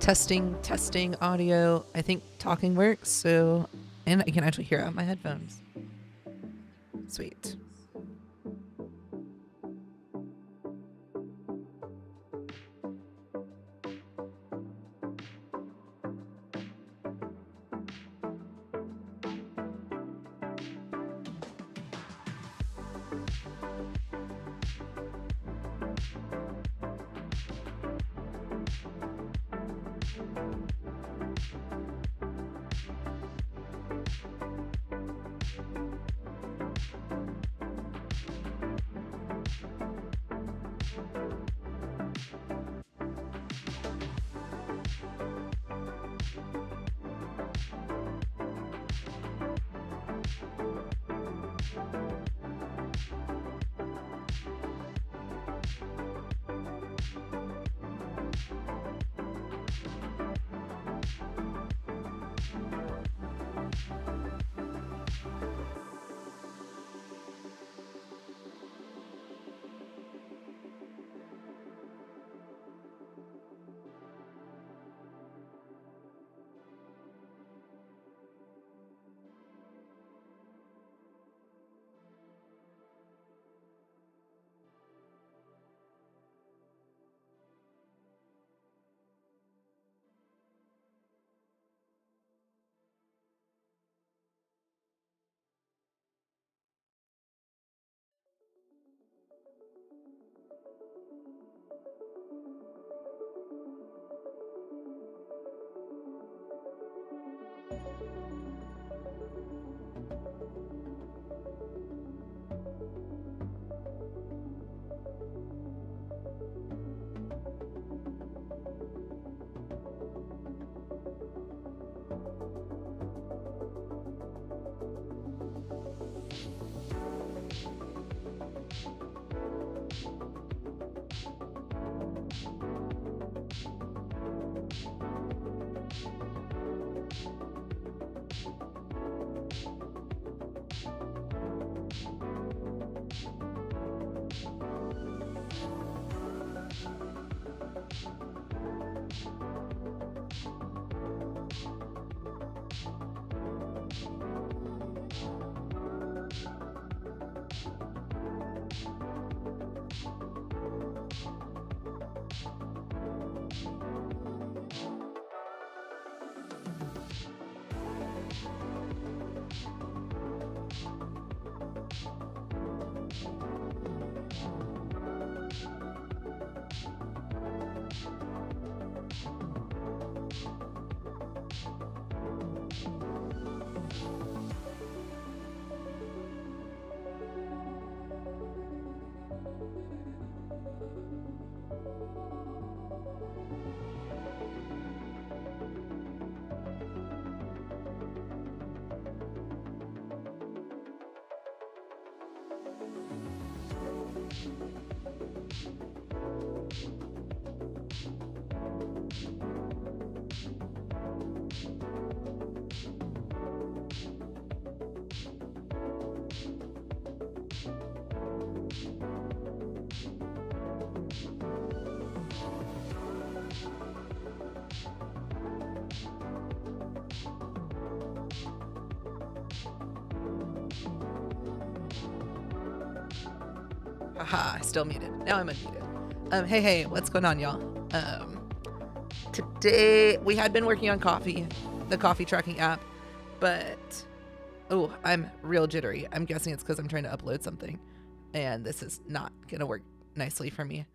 Testing audio. I think talking works, so, and I can actually hear out my headphones. Sweet. Haha, still muted. Now I'm unmuted. Hey, what's going on, y'all? Today we had been working on the coffee tracking app, but I'm real jittery. I'm guessing it's because I'm trying to upload something, and this is not gonna work nicely for me.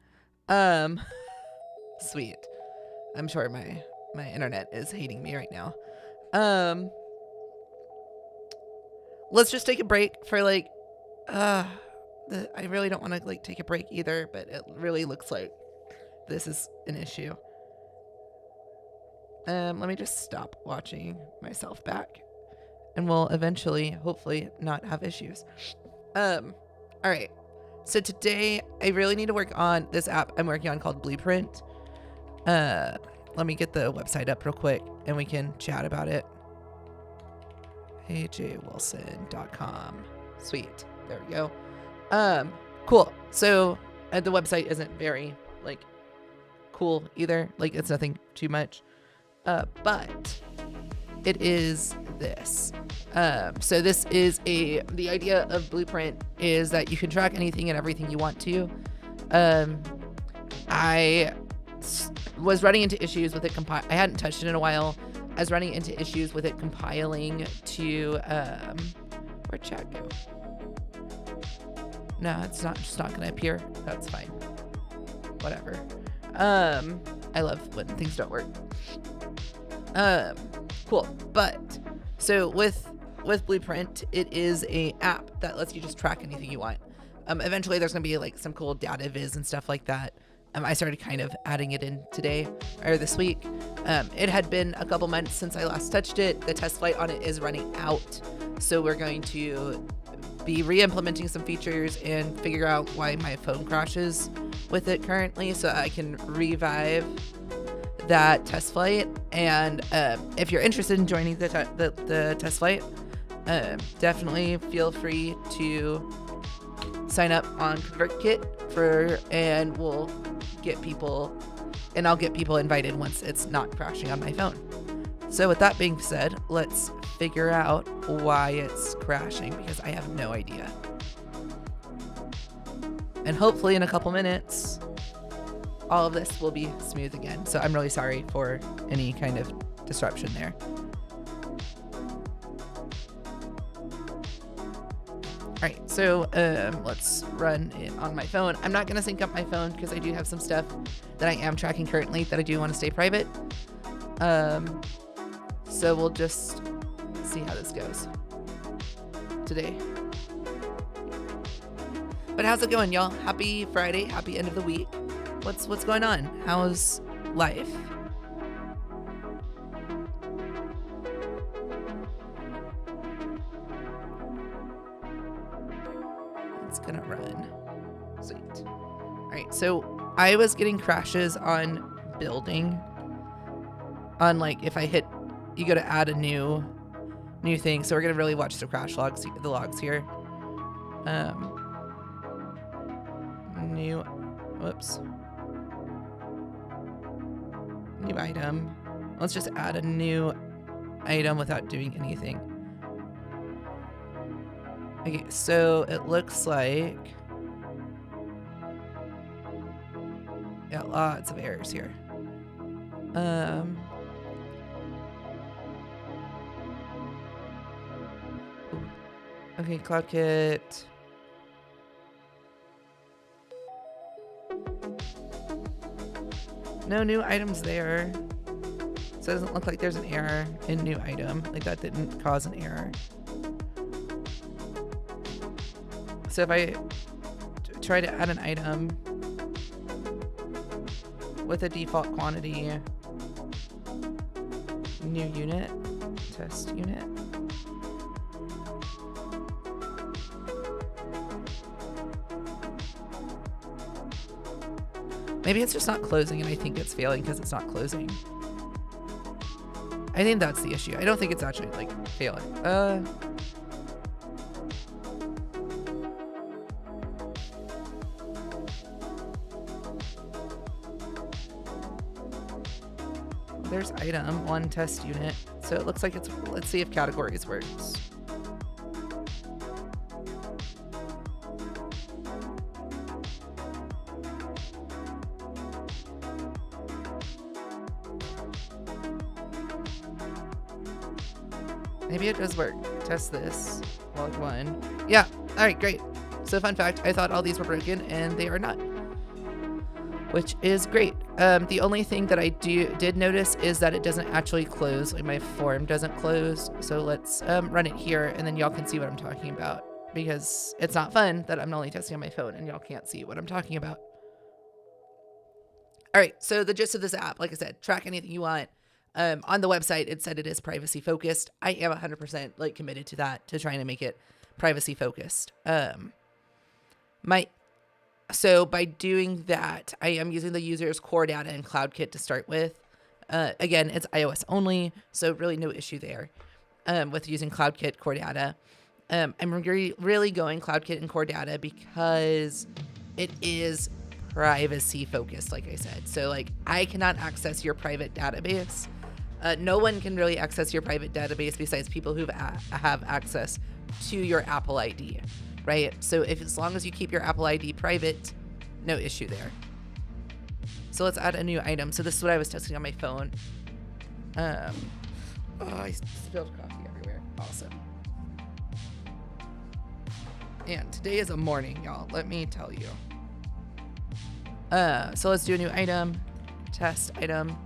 Sweet. I'm sure my internet is hating me right now. Let's just take a break for like, I really don't want to like take a break either, but it really looks like this is an issue. Let me just stop watching myself back, and we'll eventually, hopefully, not have issues. All right. So today I really need to work on this app I'm working on called Blueprint. Let me get the website up real quick and we can chat about it. ajwilson.com. Sweet. There we go. Cool. So the website isn't very like cool either. Like it's nothing too much. but it is this. So this is the idea of Blueprint is that you can track anything and everything you want to. I was running into issues with it. I hadn't touched it in a while. I was running into issues with it compiling to, where'd chat go? No, it's not just not going to appear. That's fine. Whatever. I love when things don't work. Cool. But so with Blueprint, it is a app that lets you just track anything you want. Eventually there's going to be like some cool data viz and stuff like that. I started kind of adding it in today or this week. It had been a couple months since I last touched it. The test flight on it is running out. So we're going to be re-implementing some features and figure out why my phone crashes with it currently so I can revive that test flight. And if you're interested in joining the test flight, definitely feel free to sign up on ConvertKit and we'll get people, and I'll get people invited once it's not crashing on my phone. So with that being said, let's figure out why it's crashing because I have no idea. And hopefully in a couple minutes, all of this will be smooth again. So I'm really sorry for any kind of disruption there. All right, so let's run it on my phone. I'm not gonna sync up my phone because I do have some stuff that I am tracking currently that I do want to stay private. So we'll just see how this goes today. But how's it going, y'all? Happy Friday, happy end of the week. What's going on? How's life? It's gonna run. Sweet. All right, so I was getting crashes on building. On like if I hit, you go to add a new thing. So we're gonna really watch the crash logs, the logs here. New item. Let's just add a new item without doing anything. Okay, so it looks like got lots of errors here. Okay, CloudKit. No new items there. So it doesn't look like there's an error in new item. Like that didn't cause an error. So if I try to add an item with a default quantity, new unit, test unit. Maybe it's just not closing and I think it's failing because it's not closing. I think that's the issue. I don't think it's actually like failing. There's item, one test unit. So it looks like it's, let's see if categories works. Maybe it does work. Test this. Log one. Yeah. All right, great. So fun fact, I thought all these were broken and they are not, which is great. The only thing that I did notice is that it doesn't actually close. Like my form doesn't close. So let's run it here and then y'all can see what I'm talking about because it's not fun that I'm only testing on my phone and y'all can't see what I'm talking about. All right. So the gist of this app, like I said, track anything you want. On the website, it said it is privacy focused. I am 100% like committed to that, to trying to make it privacy focused. So by doing that, I am using the user's core data and CloudKit to start with. Again, it's iOS only, so really no issue there with using CloudKit core data. I'm really going CloudKit and core data because it is privacy focused, like I said. So like I cannot access your private database No one can really access your private database besides people who have access to your Apple ID, right? So as long as you keep your Apple ID private, no issue there. So let's add a new item. So this is what I was testing on my phone. Oh, I spilled coffee everywhere. Awesome. And today is a morning, y'all. Let me tell you. So let's do a new item. Test item.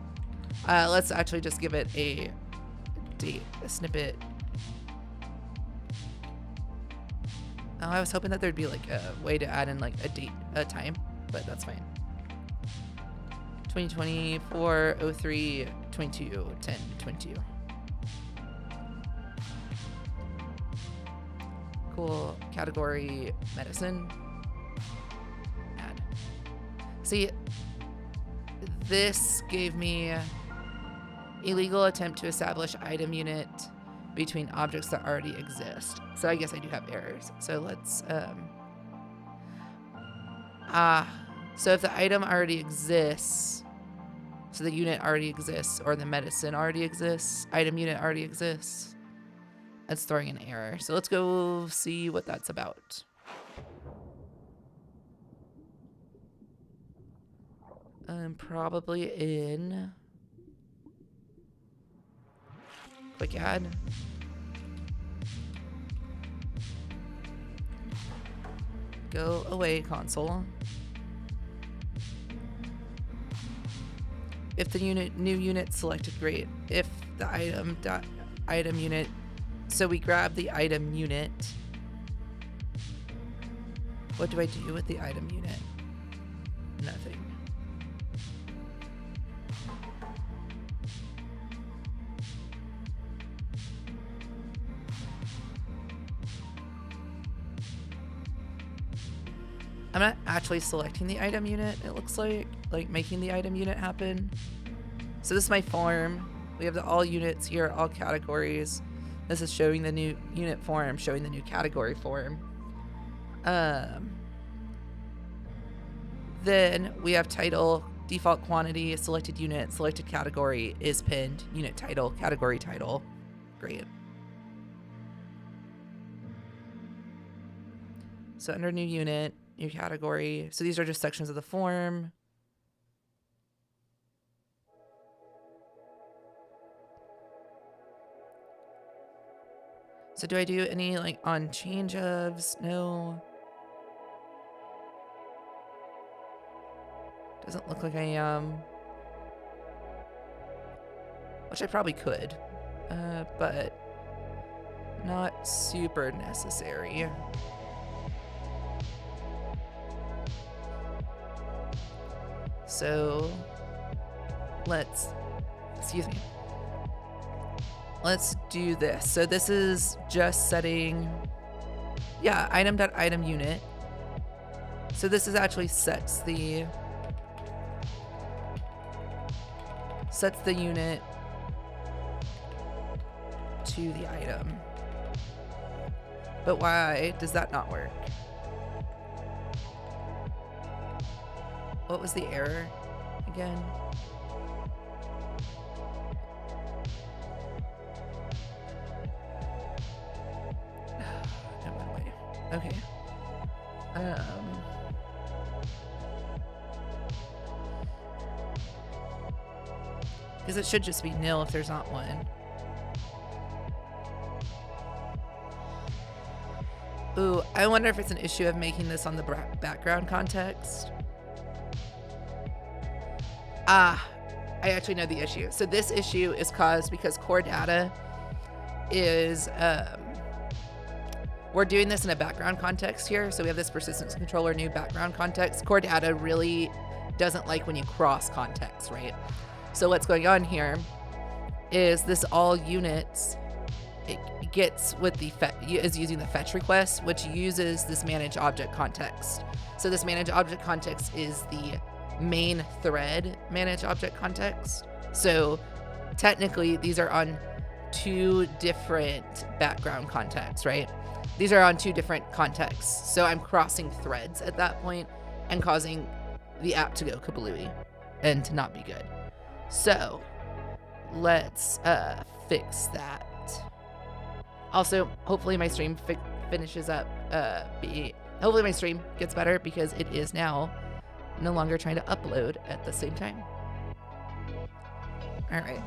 Let's actually just give it a date, a snippet. Oh, I was hoping that there'd be like a way to add in like a date, a time, but that's fine. 2024 03 22 10 22. Cool. Category medicine. Add. See, this gave me illegal attempt to establish item unit between objects that already exist. So I guess I do have errors. So let's so if the item already exists, so the unit already exists, or the medicine already exists, item unit already exists, that's throwing an error. So let's go see what that's about. I'm probably in quick add. Go away, console. If the new unit selected, great. If the item unit, so we grab the item unit. What do I do with the item unit? Nothing. I'm not actually selecting the item unit, it looks like making the item unit happen. So this is my form. We have the all units here, all categories. This is showing the new unit form, showing the new category form. Then we have title, default quantity, selected unit, selected category is pinned, unit title, category title. Great. So under new unit, new category. So these are just sections of the form. So do I do any like on change ofs? No. Doesn't look like I am. Which I probably could. But not super necessary. So let's do this. So this is just setting, yeah, item.item unit. So this is actually sets the unit to the item. But why does that not work? What was the error again? It went away. Okay. Because it should just be nil if there's not one. Ooh, I wonder if it's an issue of making this on the background context. I actually know the issue. So this issue is caused because core data is, we're doing this in a background context here. So we have this persistence controller, new background context. Core data really doesn't like when you cross context, right? So what's going on here is this all units, it gets with the is using the fetch request, which uses this manage object context. So this manage object context is the main thread manage object context. So technically these are on two different background contexts, right? These are on two different contexts. So I'm crossing threads at that point and causing the app to go kablooey and to not be good. So let's fix that. Also, hopefully my stream finishes up. Hopefully my stream gets better because it is now no longer trying to upload at the same time. All right.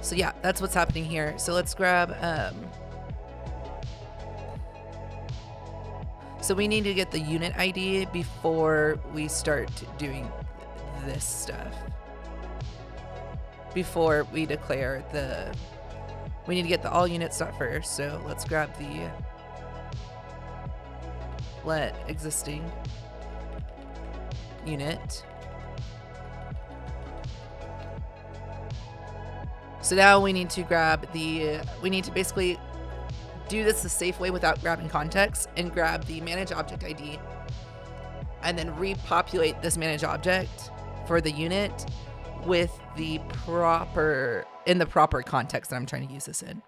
So yeah, that's what's happening here. So let's grab, so we need to get the unit ID before we start doing this stuff. Before we declare we need to get the all units stuff first. So let's grab the let existing unit. So now we need to grab we need to basically do this the safe way without grabbing context and grab the manage object ID and then repopulate this manage object for the unit with the proper context that I'm trying to use this in.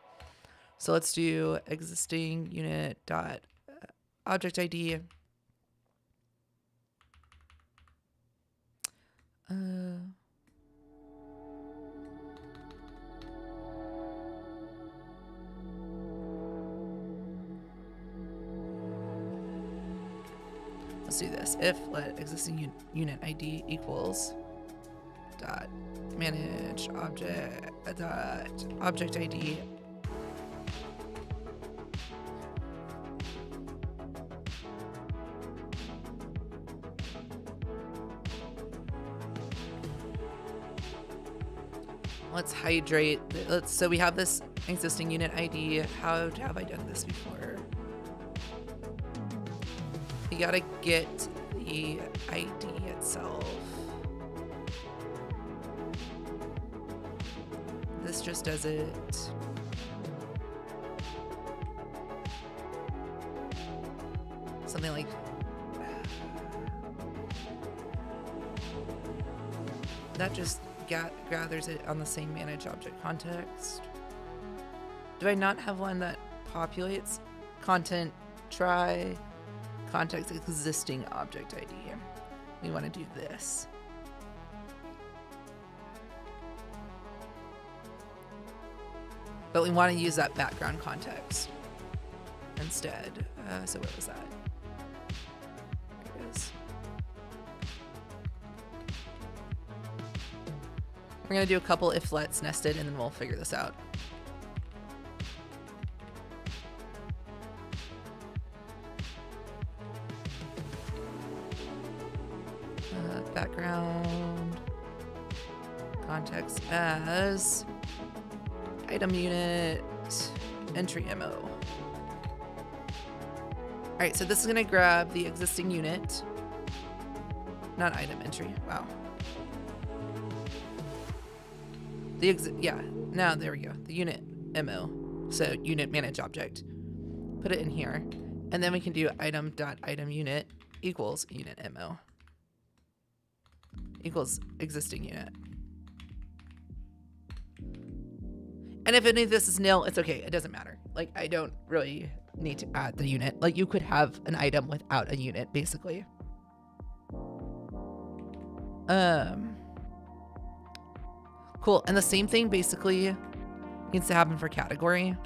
So let's do existing unit dot object ID. Let's do this. If let existing unit ID equals dot manage object dot object ID let's hydrate. So we have this existing unit ID. How have I done this before? You gotta get the ID itself. This just does it. Something like that just gathers it on the same manage object context. Do I not have one that populates content try context existing object ID? We want to do this. But we want to use that background context instead. So what was that? There it is. We're going to do a couple if-lets nested and then we'll figure this out. Background context as item unit entry MO. All right, so this is going to grab the existing unit, not item entry. Wow. Now there we go. The unit MO. So unit manage object. Put it in here, and then we can do item.item unit equals unit MO. Equals existing unit. And if any of this is nil, it's okay. It doesn't matter. Like, I don't really need to add the unit. Like, you could have an item without a unit, basically. Cool. And the same thing basically needs to happen for category.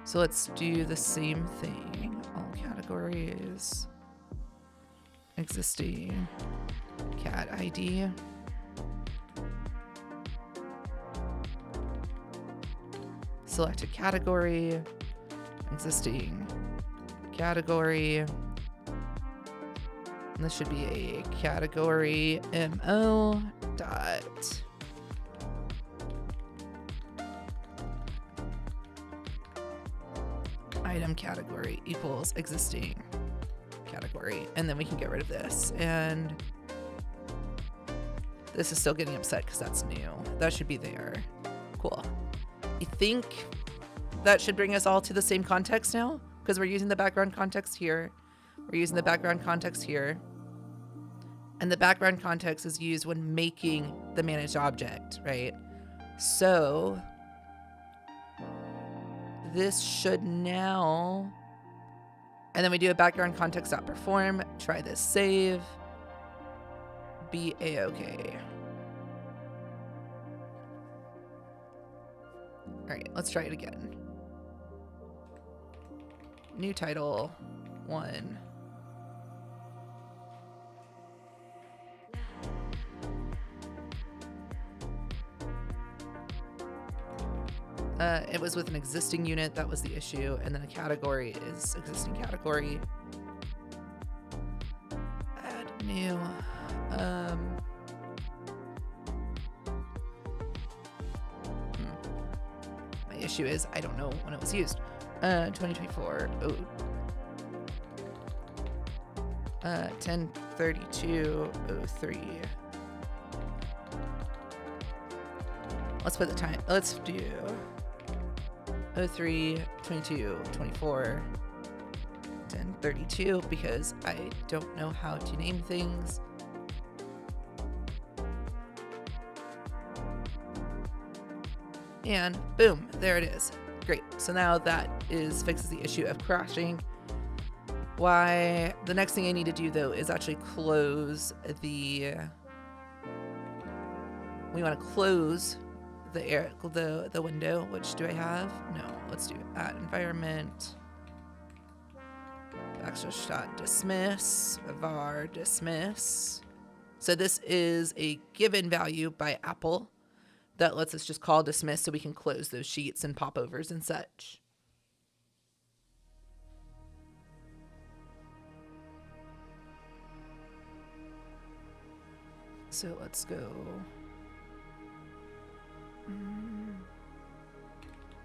So let's do the same thing. All categories. Existing cat ID. Select a category. Existing category. And this should be a category MO dot item category equals existing category, and then we can get rid of this. And this is still getting upset because that's new. That should be there. Cool. I think that should bring us all to the same context now, because we're using the background context here. We're using the background context here. And the background context is used when making the managed object, right? So this should now, and then we do a background context.perform, try this save, be a-okay. All right, let's try it again. New title, 1. It was with an existing unit, that was the issue, and then a category is existing category. Add new. My issue is I don't know when it was used. 2024. Oh. 10/32/03. Let's put the time. Let's do 03/22/24 10/32 because I don't know how to name things. And boom, there it is. Great. So now that fixes the issue of crashing. Why? The next thing I need to do though is actually close the. We want to close the window. Which do I have? No. Let's do add environment. \dismiss var dismiss. So this is a given value by Apple that lets us just call dismiss so we can close those sheets and popovers and such. So let's go.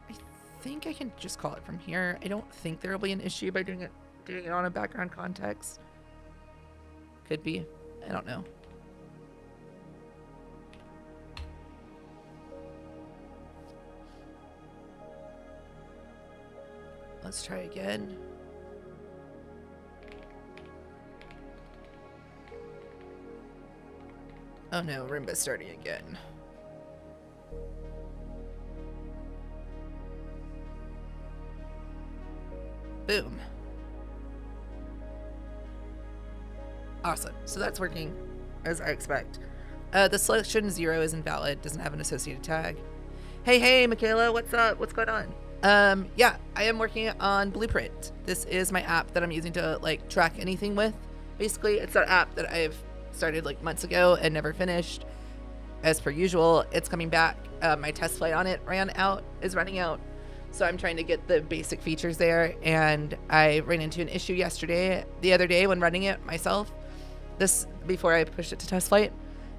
I think I can just call it from here. I don't think there will be an issue by doing it on a background context. Could be. I don't know. Let's try again. Oh no, Roomba's starting again. Boom. Awesome. So that's working as I expect. The selection 0 is invalid, doesn't have an associated tag. Hey, Michaela, what's up? What's going on? Yeah, I am working on Blueprint. This is my app that I'm using to like track anything with. Basically, it's that app that I've started like months ago and never finished. As per usual, it's coming back. My test flight on it is running out. So I'm trying to get the basic features there. And I ran into an issue the other day when running it myself. Before I pushed it to test flight,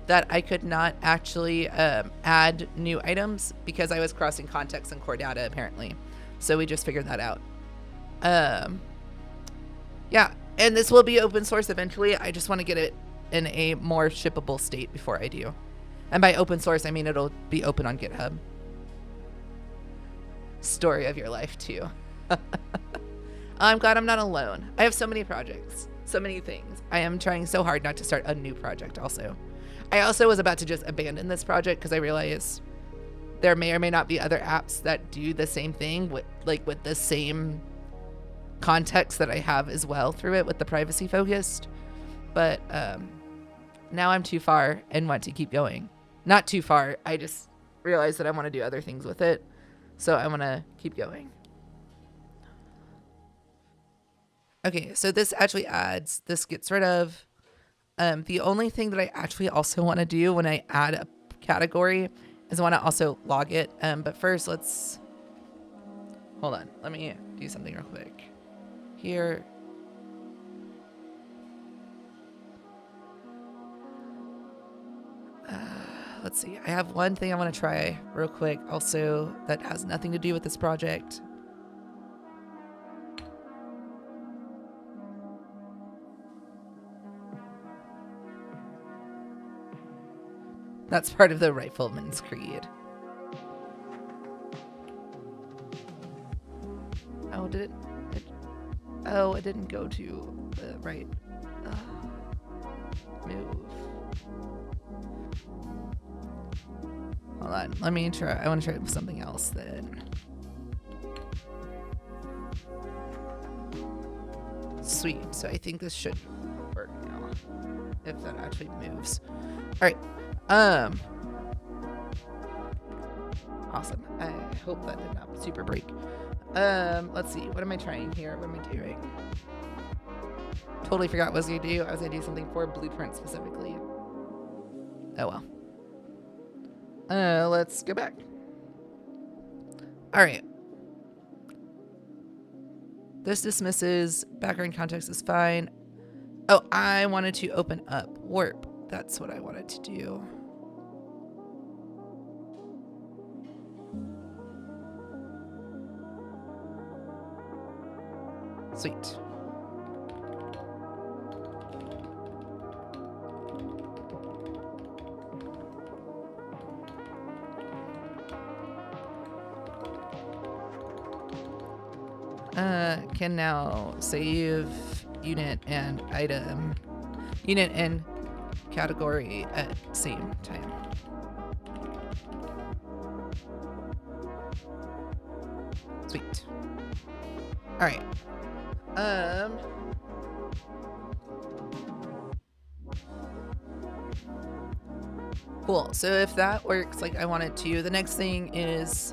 that I could not actually add new items because I was crossing context and core data apparently. So we just figured that out. Yeah, and this will be open source eventually. I just want to get it in a more shippable state before I do. And by open source, I mean it'll be open on GitHub. Story of your life too. I'm glad I'm not alone. I have so many projects, so many things. I am trying so hard not to start a new project also. I also was about to just abandon this project because I realized there may or may not be other apps that do the same thing with the same context that I have as well through it with the privacy focused. But now I'm too far and want to keep going. Not too far. I just realized that I want to do other things with it. So I want to keep going. Okay, so this actually this gets rid of. The only thing that I actually also want to do when I add a category is I want to also log it. But first, hold on. Let me do something real quick. Here. Let's see. I have one thing I want to try real quick also that has nothing to do with this project. That's part of the Rifleman's Creed. Oh, it didn't go to the right move. Hold on, let me try. I want to try something else then. Sweet. So I think this should work now. If that actually moves. All right. Awesome. I hope that did not super break. Let's see. What am I trying here? What am I doing? Totally forgot what I was gonna do. I was gonna do something for Blueprint specifically. Oh well. Let's go back. All right. This dismisses. Background context is fine. Oh, I wanted to open up Warp. That's what I wanted to do. Sweet. Can now save unit and item, unit and category at same time. Sweet. All right. Cool. So if that works like I want it to, the next thing is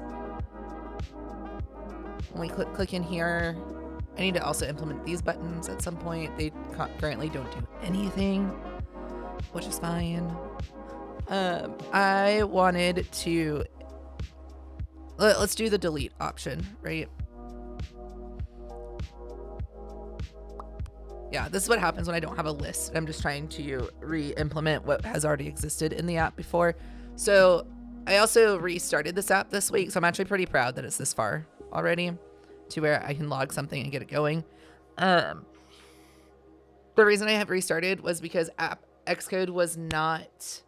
when we click in here, I need to also implement these buttons at some point. They currently don't do anything, which is fine. I wanted to, let's do the delete option, right? Yeah, this is what happens when I don't have a list. I'm just trying to re-implement what has already existed in the app before. So I also restarted this app this week, so I'm actually pretty proud that it's this far already to where I can log something and get it going. The reason I have restarted was because Xcode was not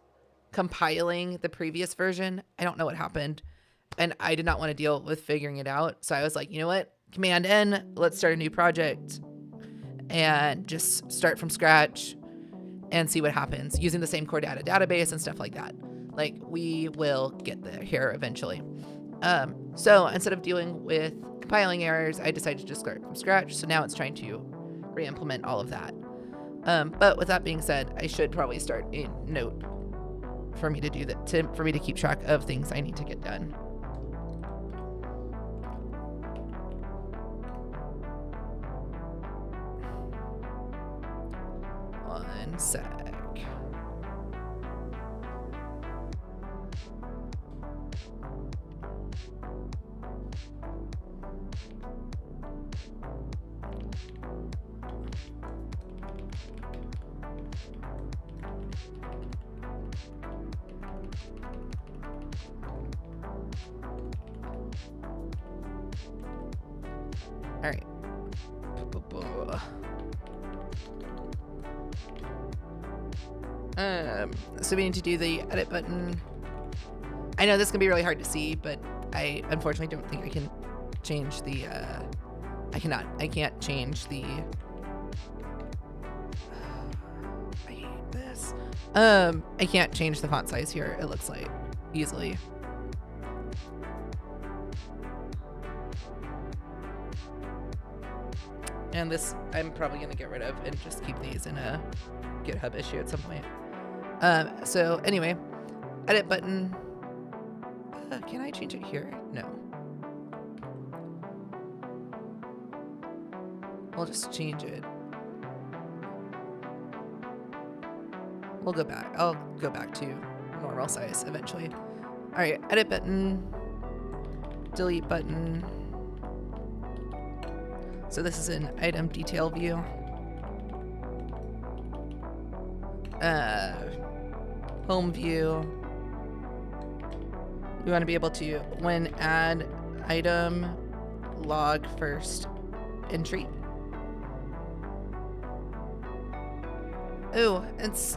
compiling the previous version. I don't know what happened, and I did not want to deal with figuring it out. So I was like, you know what? Command N, let's start a new project and just start from scratch and see what happens using the same core data database and stuff like that. Like, we will get there here eventually. So instead of dealing with compiling errors, I decided to just start from scratch. So now it's trying to re-implement all of that. But with that being said, I should probably start a note for me to do that, for me to keep track of things I need to get done. One sec. All right. So we need to do the edit button. I know this can be really hard to see, but I unfortunately don't think I can change the, I can't change the, I hate this. I can't change the font size here, it looks like, easily. And this, I'm probably gonna get rid of and just keep these in a GitHub issue at some point. So anyway, edit button. Can I change it here? No. We'll just change it. We'll go back. I'll go back to normal size eventually. All right, edit button, delete button. So this is an item detail view. Home view. We want to be able to, when add item, log first entry. Oh, it's,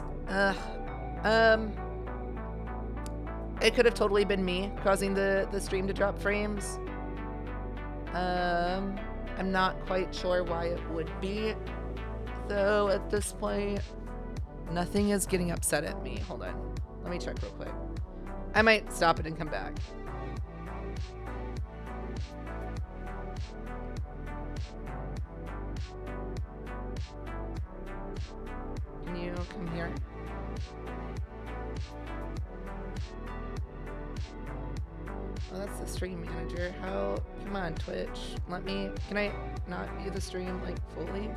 it could have totally been me causing the stream to drop frames. I'm not quite sure why it would be, though, at this point. Nothing is getting upset at me. Hold on. Let me check real quick. I might stop it and come back. come here. Oh, that's the stream manager. How? Come on, Twitch. Can I not view the stream, like, fully?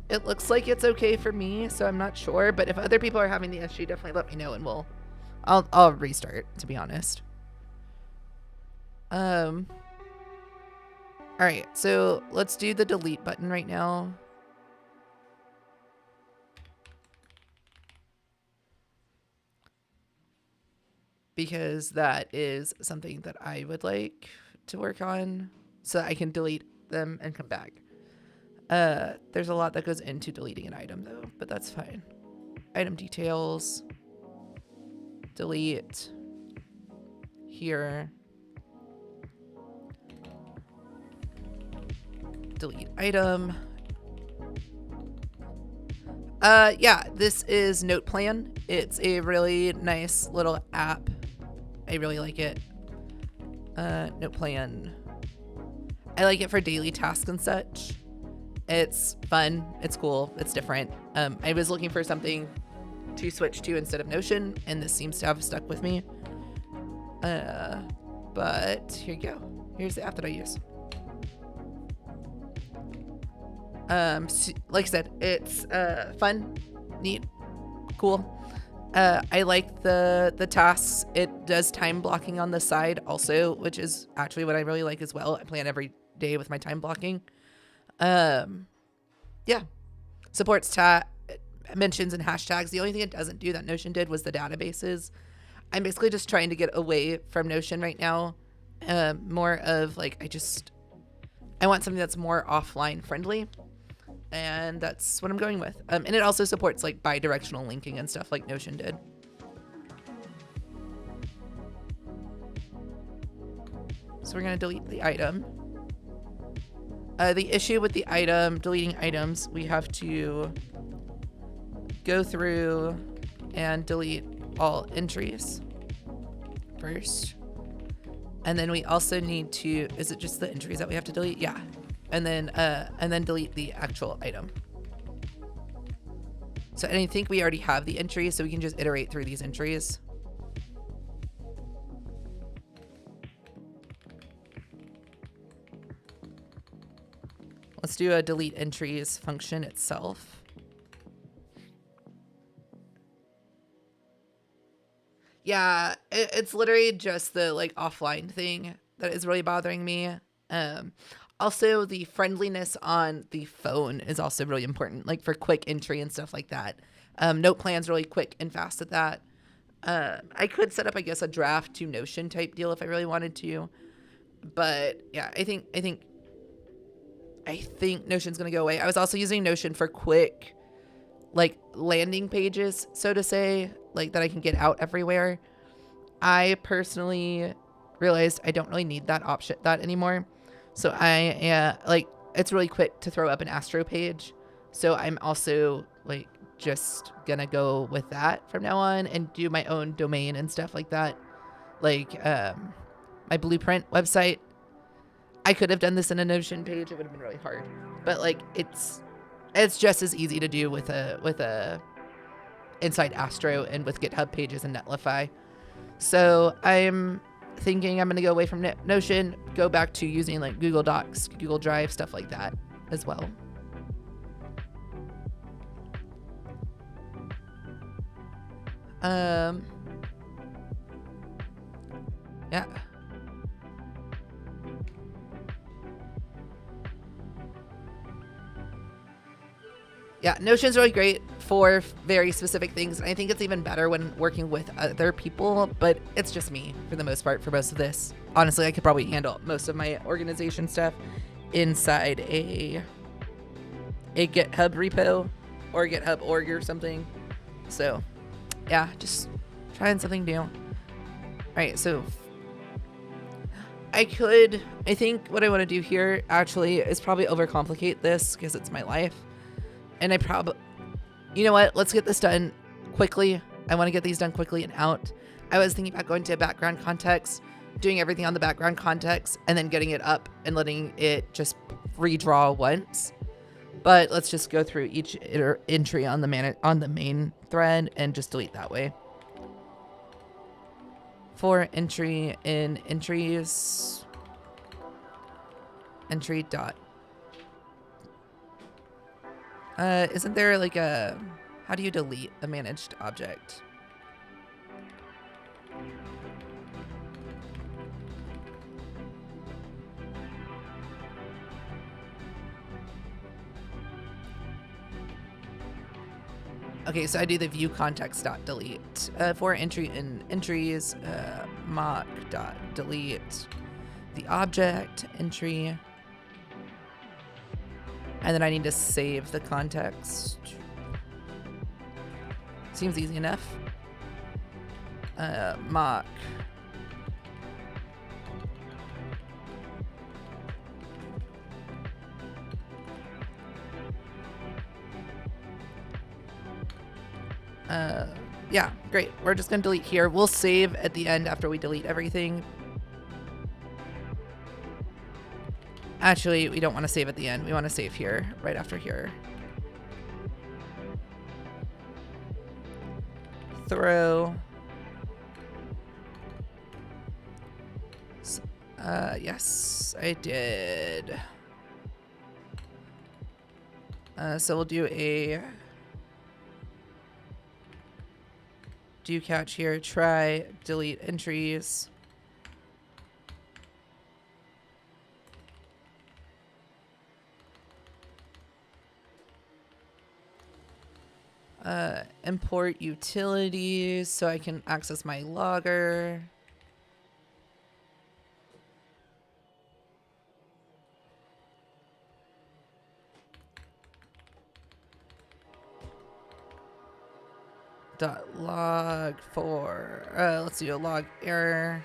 It looks like it's okay for me, so I'm not sure. But if other people are having the issue, definitely let me know, and I'll restart. To be honest. All right. So let's do the delete button right now. Because that is something that I would like to work on, so I can delete them and come back. There's a lot that goes into deleting an item though, but that's fine. Item details, delete here, delete item. Yeah, this is Note Plan. It's a really nice little app. I really like it. Note Plan. I like it for daily tasks and such. It's fun. It's cool. It's different. I was looking for something to switch to instead of Notion, and this seems to have stuck with me. But here you go. Here's the app that I use. So, like I said, it's fun, neat, cool. I like the tasks. It does time blocking on the side also, which is actually what I really like as well. I plan every day with my time blocking. Yeah, supports mentions and hashtags. The only thing it doesn't do that Notion did was the databases. I'm basically just trying to get away from Notion right now. More of like, I want something that's more offline friendly, and that's what I'm going with. And it also supports like bi-directional linking and stuff like Notion did. So we're gonna delete the item. The issue with the deleting items, we have to go through and delete all entries first. And then we also need to, is it just the entries that we have to delete? Yeah. And then delete the actual item. So I think we already have the entries, so we can just iterate through these entries. Let's do a delete entries function itself. Yeah, it's literally just the like offline thing that is really bothering me. Also, the friendliness on the phone is also really important, like for quick entry and stuff like that. Note Plan's really quick and fast at that. I could set up, I guess, a draft to Notion type deal if I really wanted to. But yeah, I think Notion's gonna go away. I was also using Notion for quick, like landing pages, so to say, like that I can get out everywhere. I personally realized I don't really need that anymore. So like it's really quick to throw up an Astro page. So I'm also like just gonna go with that from now on and do my own domain and stuff like that. Like my Blueprint website. I could have done this in a Notion page. It would have been really hard, but like it's just as easy to do with a inside Astro and with GitHub pages and Netlify. So I'm thinking I'm going to go away from Notion, go back to using like Google Docs, Google Drive, stuff like that as well. Yeah. Yeah, Notion's really great for very specific things. And I think it's even better when working with other people, but it's just me for the most part for most of this. Honestly, I could probably handle most of my organization stuff inside a GitHub repo or GitHub org or something. So yeah, just trying something new. All right, so I think what I want to do here actually is probably overcomplicate this because it's my life. And I You know what? Let's get this done quickly. I want to get these done quickly and out. I was thinking about going to background context, doing everything on the background context, and then getting it up and letting it just redraw once. But let's just go through each entry on the main thread and just delete that way. For entry in entries, entry dot. Isn't there like a, how do you delete a managed object? Okay, so I do the view context dot delete. For entry in entries, mock dot delete the object entry. And then I need to save the context. Seems easy enough. Mock. Yeah, great. We're just gonna delete here. We'll save at the end after we delete everything. Actually, we don't want to save at the end. We want to save here, right after here. Throw. Yes, I did. So we'll do a do catch here, try, delete entries. Import utilities so I can access my logger. Dot log for let's do a log error.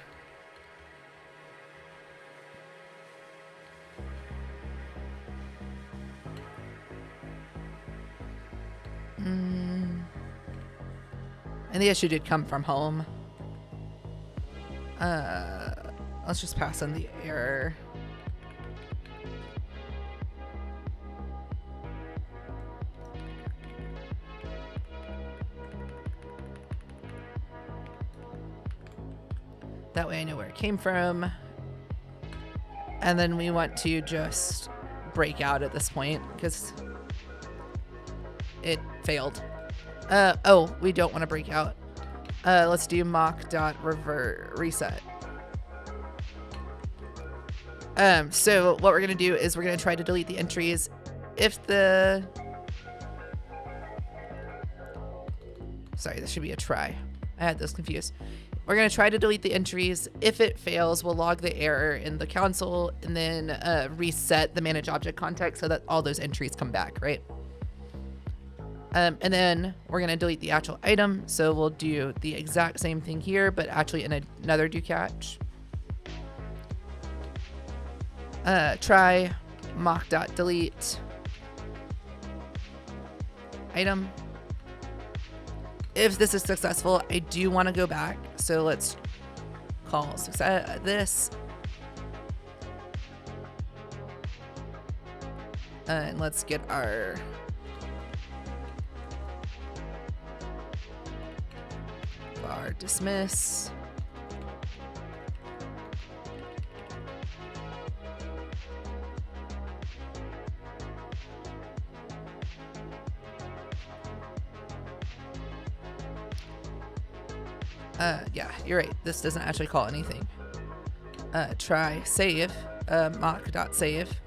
And the issue did come from home. Let's just pass in the error. That way I know where it came from. And then we want to just break out at this point because it failed. Oh, we don't want to break out. Let's do mock.revert reset. So what we're going to do is we're going to try to delete the entries. If the... Sorry, this should be a try. I had those confused. We're going to try to delete the entries. If it fails, we'll log the error in the console and then reset the manage object context so that all those entries come back, right? And then we're going to delete the actual item. So we'll do the exact same thing here, but actually in another do catch. Try mock.delete item. If this is successful, I do want to go back. So let's call success this. And let's get our bar dismiss. Yeah, you're right. This doesn't actually call anything. Try save, mock.save.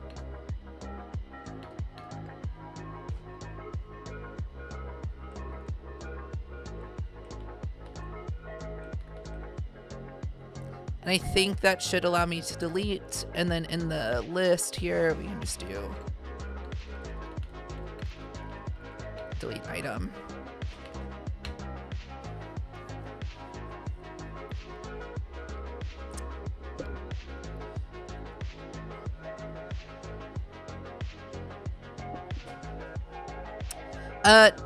And I think that should allow me to delete. And then in the list here, we can just do delete item.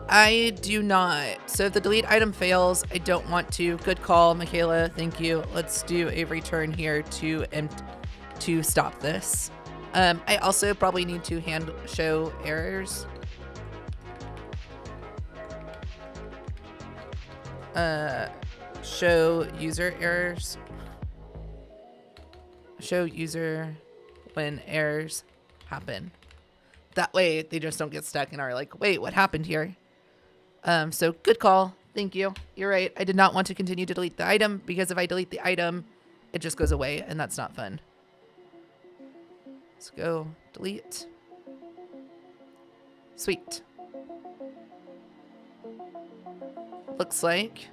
I do not. So if the delete item fails, I don't want to. Good call, Michaela. Thank you. Let's do a return here to stop this. I also probably need to show errors. Show user errors. Show user when errors happen. That way they just don't get stuck and are like, wait, what happened here? So good call. Thank you. You're right. I did not want to continue to delete the item because if I delete the item, it just goes away and that's not fun. Let's go delete. Sweet. Looks like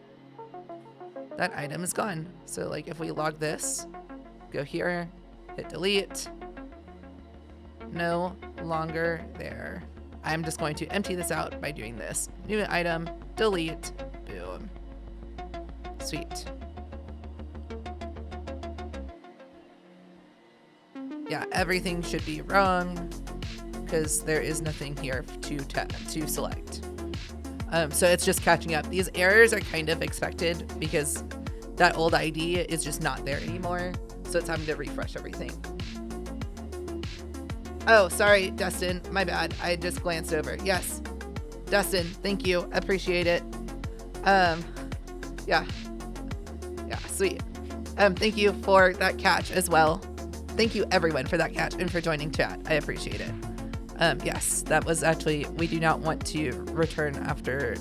that item is gone. So like if we log this, go here, hit delete, no longer there. I'm just going to empty this out by doing this. New item, delete, boom. Sweet. Yeah, everything should be wrong because there is nothing here to select. So it's just catching up. These errors are kind of expected because that old ID is just not there anymore. So it's having to refresh everything. Oh, sorry, Dustin. My bad. I just glanced over. Yes. Dustin, thank you. Appreciate it. Yeah. Yeah, sweet. Thank you for that catch as well. Thank you everyone for that catch and for joining chat. I appreciate it. Yes, that was actually, we do not want to return after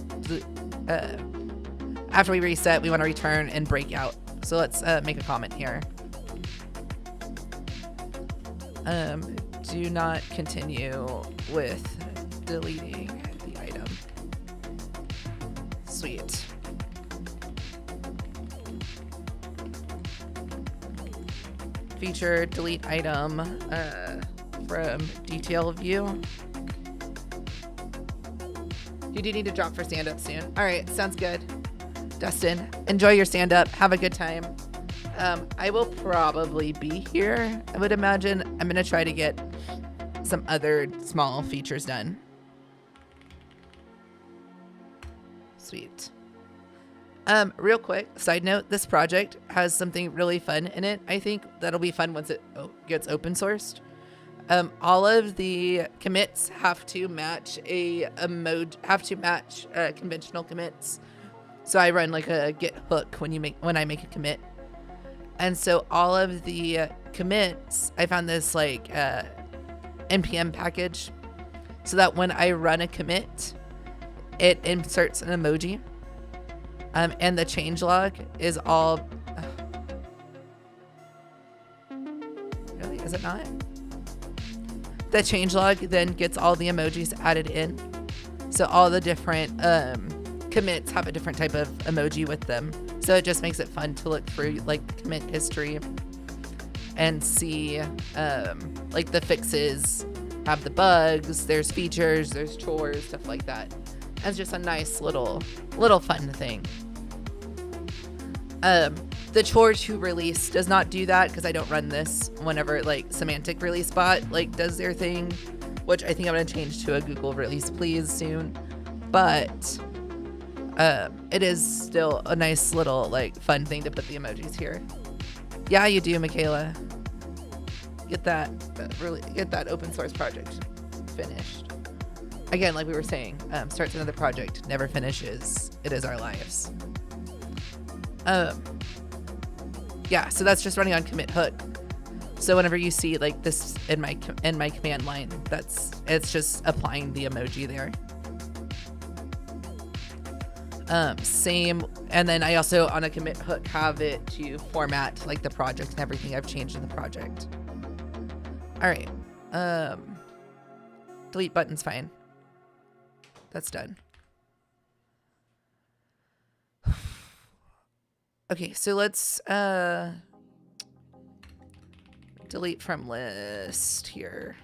we reset. We want to return and break out. So let's make a comment here. Do not continue with deleting the item. Sweet. Feature delete item from detail view. You do need to drop for stand up soon. All right, sounds good. Dustin, enjoy your stand up. Have a good time. I will probably be here. I would imagine I'm going to try to get some other small features done. Sweet. Real quick, side note, this project has something really fun in it. I think that'll be fun once it gets open sourced. All of the commits have to match conventional commits. So I run like a git hook when I make a commit. And so all of the commits, I found this like npm package so that when I run a commit, it inserts an emoji. And the changelog is all... Really? Is it not? The changelog then gets all the emojis added in. So all the different commits have a different type of emoji with them. So it just makes it fun to look through like the commit history and see like the fixes, have the bugs, there's features, there's chores, stuff like that. It's just a nice little fun thing. The chore to release does not do that because I don't run this whenever like semantic release bot like does their thing, which I think I'm gonna change to a Google release please soon. But it is still a nice little like fun thing to put the emojis here. Yeah, you do, Michaela. Get that open source project finished. Again, like we were saying, starts another project, never finishes. It is our lives. Yeah, so that's just running on commit hook. So whenever you see like this in my command line, it's just applying the emoji there. Same, and then I also on a commit hook have it to format like the project and everything I've changed in the project. All right, delete button's fine. That's done. Okay, so let's delete from list here.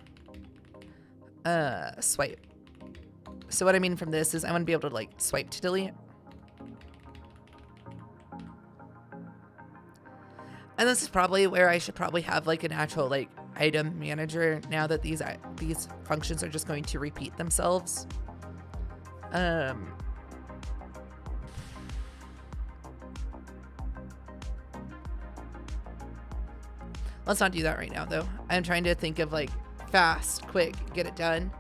Swipe. So what I mean from this is I want to be able to like swipe to delete. And this is probably where I should probably have like an actual like item manager now that these functions are just going to repeat themselves. Um, let's not do that right now, though. I'm trying to think of like fast, quick, get it done.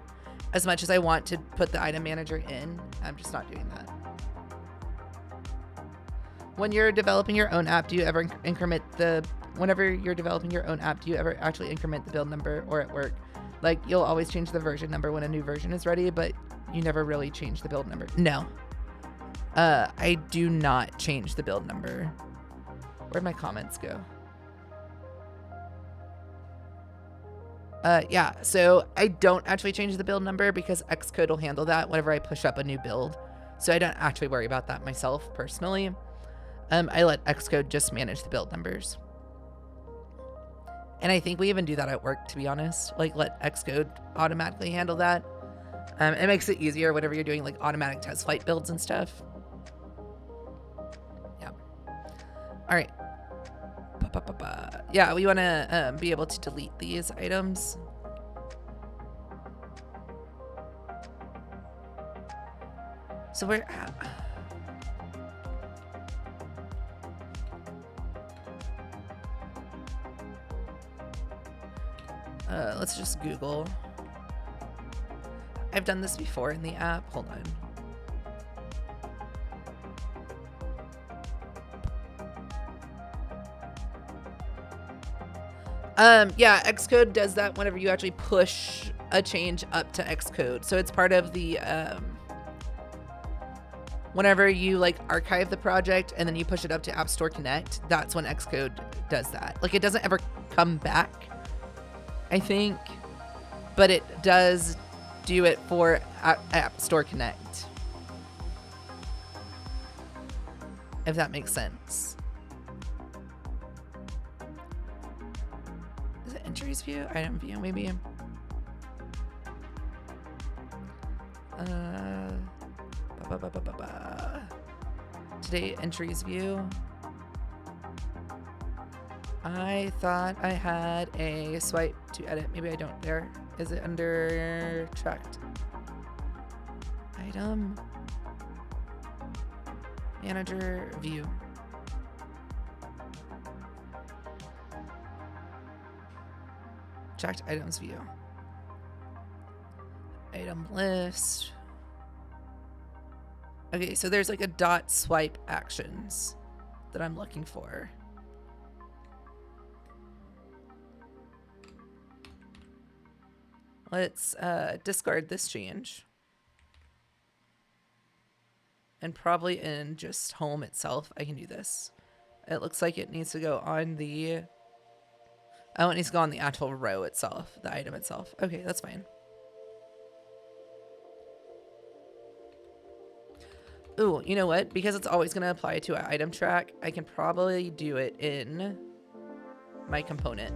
As much as I want to put the item manager in, I'm just not doing that. When you're developing your own app, do you ever increment whenever you're developing your own app, do you ever actually increment the build number, or at work? Like, you'll always change the version number when a new version is ready, but you never really change the build number. No. I do not change the build number. Where'd my comments go? Yeah, so I don't actually change the build number because Xcode will handle that whenever I push up a new build. So I don't actually worry about that myself personally. I let Xcode just manage the build numbers. And I think we even do that at work, to be honest. Like, let Xcode automatically handle that. It makes it easier whenever you're doing like automatic test flight builds and stuff. Yeah. All right. Yeah, we want to be able to delete these items. So we're at... let's just Google. I've done this before in the app. Hold on. Yeah, Xcode does that whenever you actually push a change up to Xcode. So it's part of the, whenever you like archive the project and then you push it up to App Store Connect, that's when Xcode does that. Like, it doesn't ever come back, I think, but it does do it for App Store Connect. If that makes sense. Is it entries view? Item view, maybe. Today entries view. I thought I had a swipe to edit. Maybe I don't there. Is it under tracked? Item. Manager view. Tracked items view. Item list. Okay, so there's like a dot swipe actions that I'm looking for. Let's discard this change. And probably in just home itself, I can do this. It looks like it needs to go on the... Oh, it needs to go on the actual row itself, the item itself. Okay, that's fine. Ooh, you know what? Because it's always going to apply to an item track, I can probably do it in my component.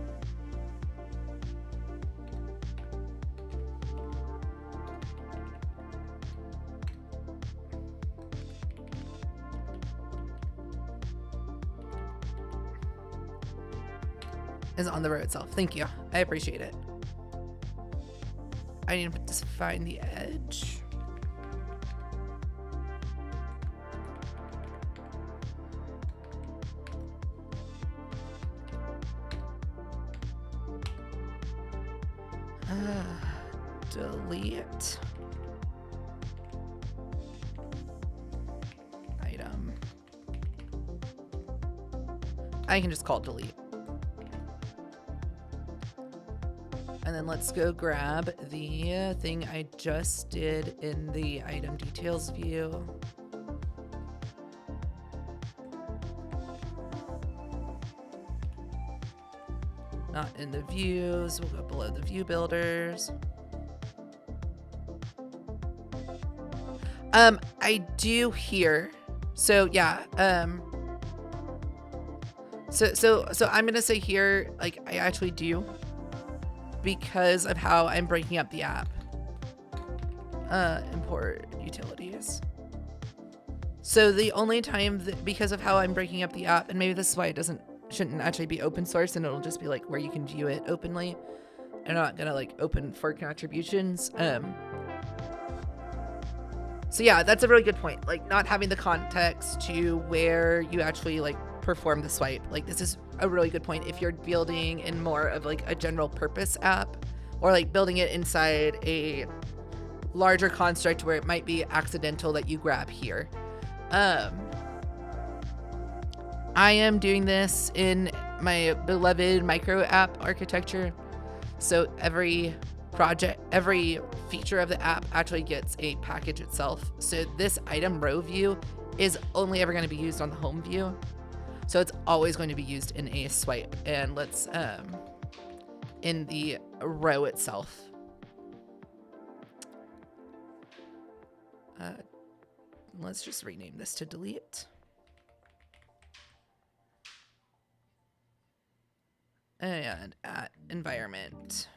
Is on the row itself. Thank you. I appreciate it. I need to find the edge. Delete. Item. I can just call it delete. And then let's go grab the thing I just did in the item details view. Not in the views, we'll go below the view builders. I do here. So yeah, so I'm gonna say here, like I actually do, because of how I'm breaking up the app. Import utilities. So the only time that, because of how I'm breaking up the app, and maybe this is why it shouldn't actually be open source, and it'll just be like where you can view it openly. I'm not gonna like open fork contributions. So yeah, that's a really good point. Like not having the context to where you actually like perform the swipe. Like this is a really good point if you're building in more of like a general purpose app, or like building it inside a larger construct where it might be accidental that you grab here. I am doing this in my beloved micro app architecture. So every project, every feature of the app actually gets a package itself. So this item row view is only ever going to be used on the home view. So it's always going to be used in a swipe. And let's, in the row itself. Let's just rename this to delete. And at environment,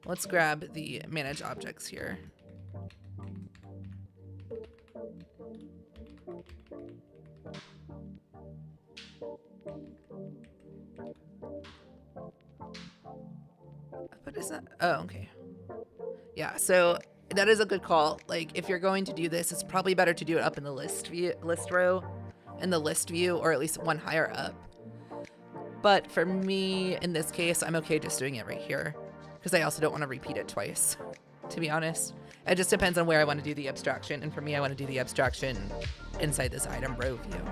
let's grab the manage objects here. What is that? Oh, okay. Yeah, so that is a good call. Like if you're going to do this, it's probably better to do it up in the list row, in the list view, or at least one higher up. But for me, in this case, I'm okay just doing it right here because I also don't want to repeat it twice, to be honest. It just depends on where I want to do the abstraction. And for me, I want to do the abstraction inside this item row view.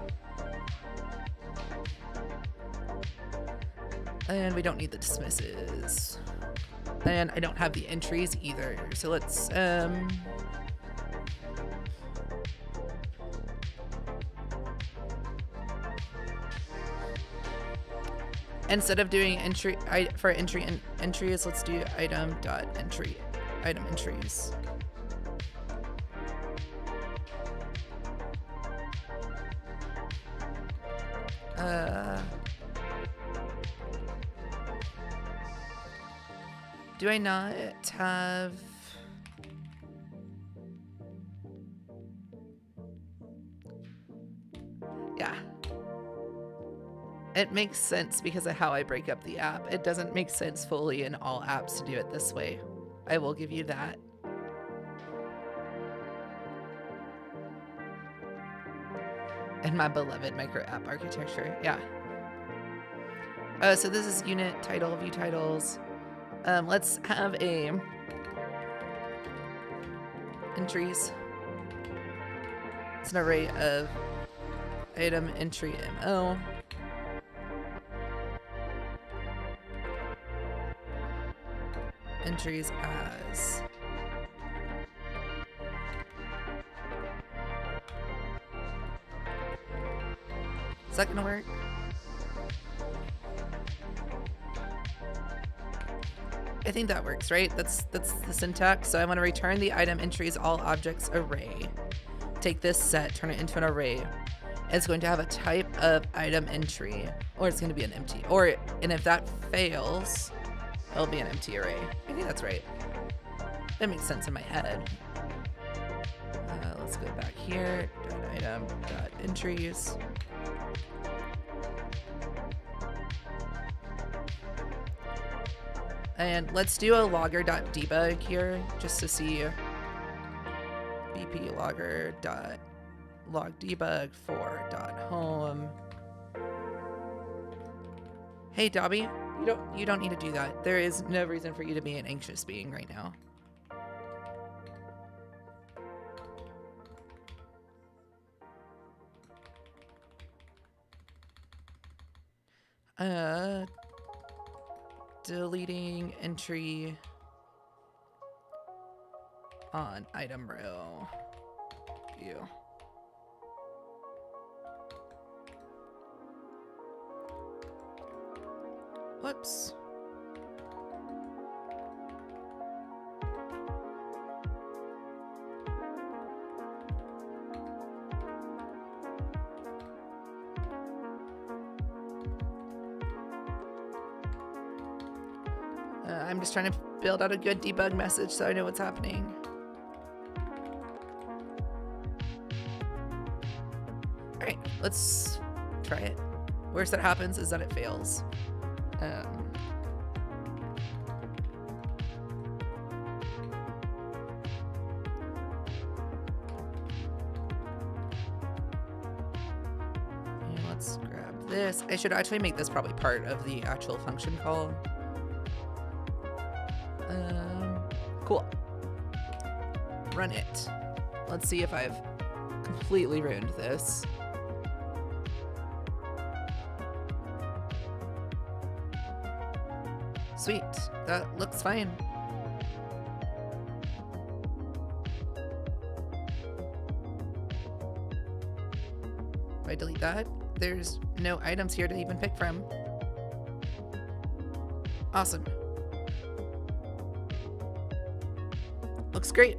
And we don't need the dismisses. And I don't have the entries either. So let's, instead of doing entry for entry and entries, let's do item.entry, item entries. Do I not have... Yeah. It makes sense because of how I break up the app. It doesn't make sense fully in all apps to do it this way. I will give you that. And my beloved micro app architecture, yeah. So this is unit title, view titles. Let's have a entries. It's an array of item entry MO. Entries as is that gonna work? I think that works, right? That's the syntax. So I want to return the item entries all objects array. Take this set, turn it into an array. It's going to have a type of item entry, or it's going to be an empty. And if that fails, it'll be an empty array. I think that's right. That makes sense in my head. Let's go back here. Item.entries. And let's do a logger.debug here just to see bp logger.logdebug for.home. Hey Dobby, you don't need to do that. There is no reason for you to be an anxious being right now. Deleting entry on item row view. Whoops. I'm just trying to build out a good debug message so I know what's happening. All right, let's try it. Worst that happens is that it fails. let's grab this. I should actually make this probably part of the actual function call. Cool. Run it. Let's see if I've completely ruined this. Sweet. That looks fine. If I delete that, there's no items here to even pick from. Awesome. Looks great.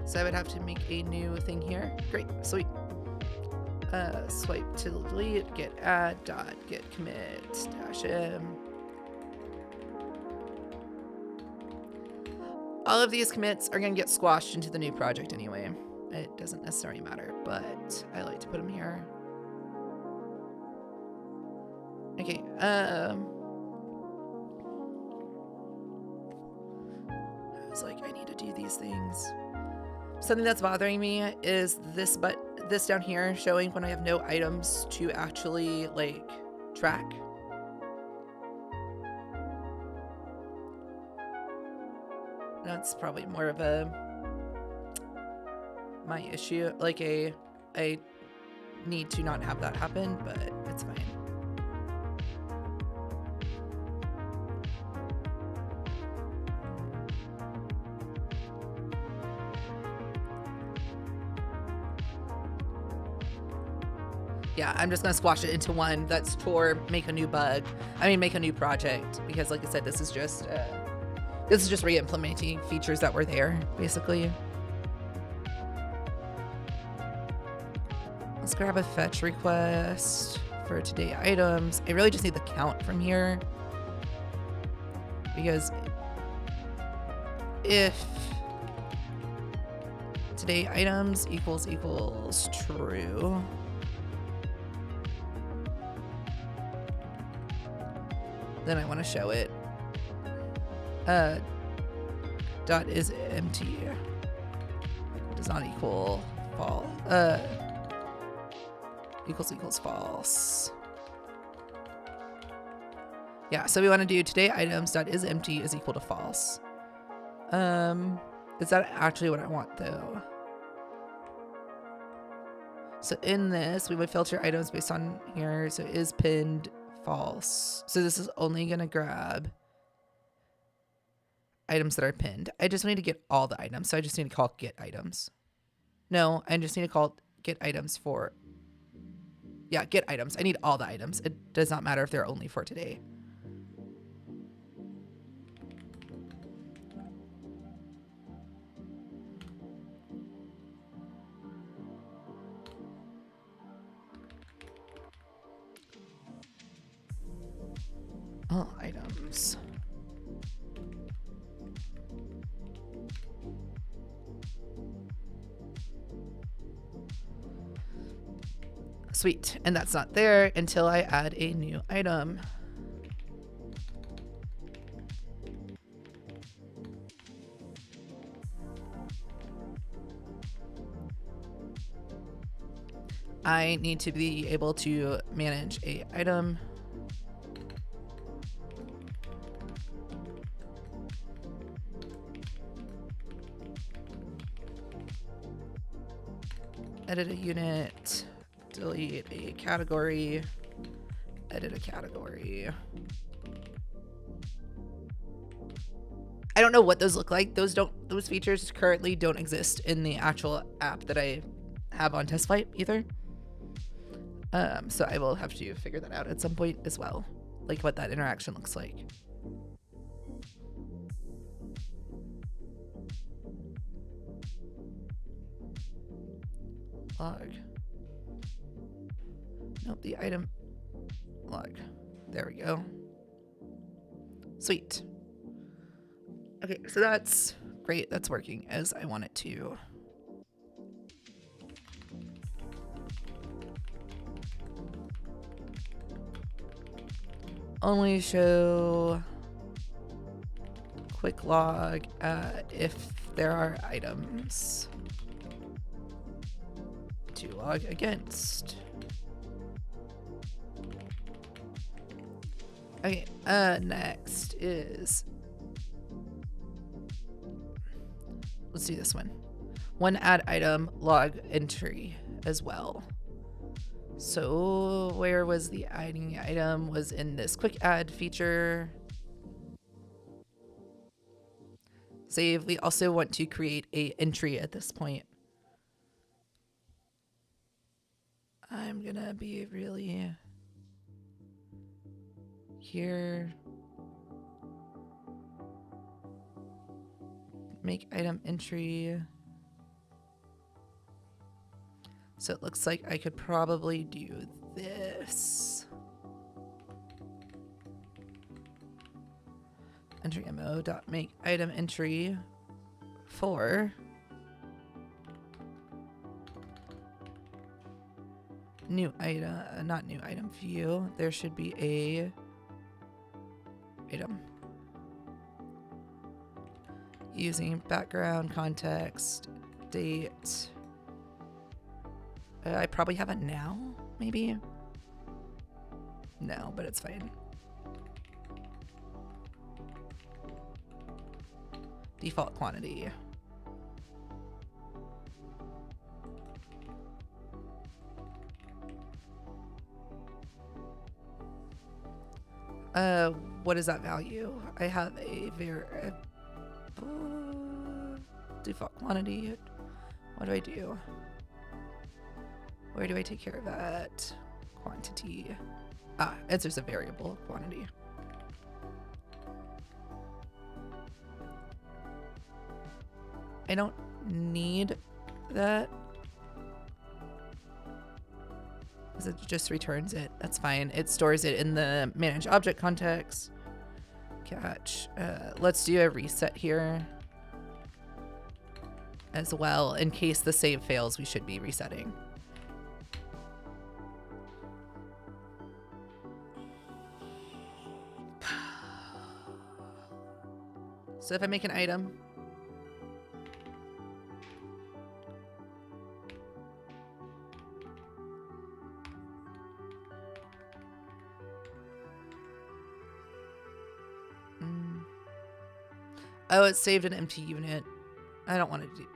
So I would have to make a new thing here. Great, sweet. Swipe to delete, get add, dot, get commit, dash m. All of these commits are gonna get squashed into the new project anyway. It doesn't necessarily matter, but I like to put them here. Okay, I was like, I need to do these things. Something that's bothering me is this down here showing when I have no items to actually like track. That's probably more of my issue. Like I need to not have that happen, but it's fine. Yeah, I'm just gonna squash it into one. That's for make a new project, because like I said, this is just re-implementing features that were there, basically. Let's grab a fetch request for today items. I really just need the count from here, because if today items equals true, then I want to show it. Dot is empty does not equal false. Equals false. Yeah, so we want to do today items dot is empty is equal to false. Is that actually what I want though? So in this, we would filter items based on here. So is pinned false. So this is only gonna grab items that are pinned. I just need to get all the items. So I just need to call get items. No, I just need to call get items for, yeah, get items. I need all the items. It does not matter if they're only for today. All items. Sweet, and that's not there until I add a new item. I need to be able to manage a item. Edit a unit, delete a category, edit a category. I don't know what those look like. Those features currently don't exist in the actual app that I have on testflight either. So I will have to figure that out at some point as well, like what that interaction looks like. Log. Nope, the item log. There we go. Sweet. Okay, so that's great. That's working as I want it to. only show quick log if there are items to log against. Okay, next is, let's do this one. One add item log entry as well. So where was the adding item? Was in this quick add feature. Save. We also want to create a entry at this point. I'm gonna be really here. Make item entry. So it looks like I could probably do this. Entry mo dot make item entry for new item, not new item view. There should be a item using background, context, date. I probably have it now, maybe? No, but it's fine. Default quantity. What is that value? I have a default quantity. What do I do? Where do I take care of that? Quantity. It's just a variable quantity. I don't need that. Because it just returns it. That's fine. It stores it in the manage object context. Catch. Let's do a reset here as well. In case the save fails, we should be resetting. So if I make an item, oh, it's saved an empty unit. I don't want to do.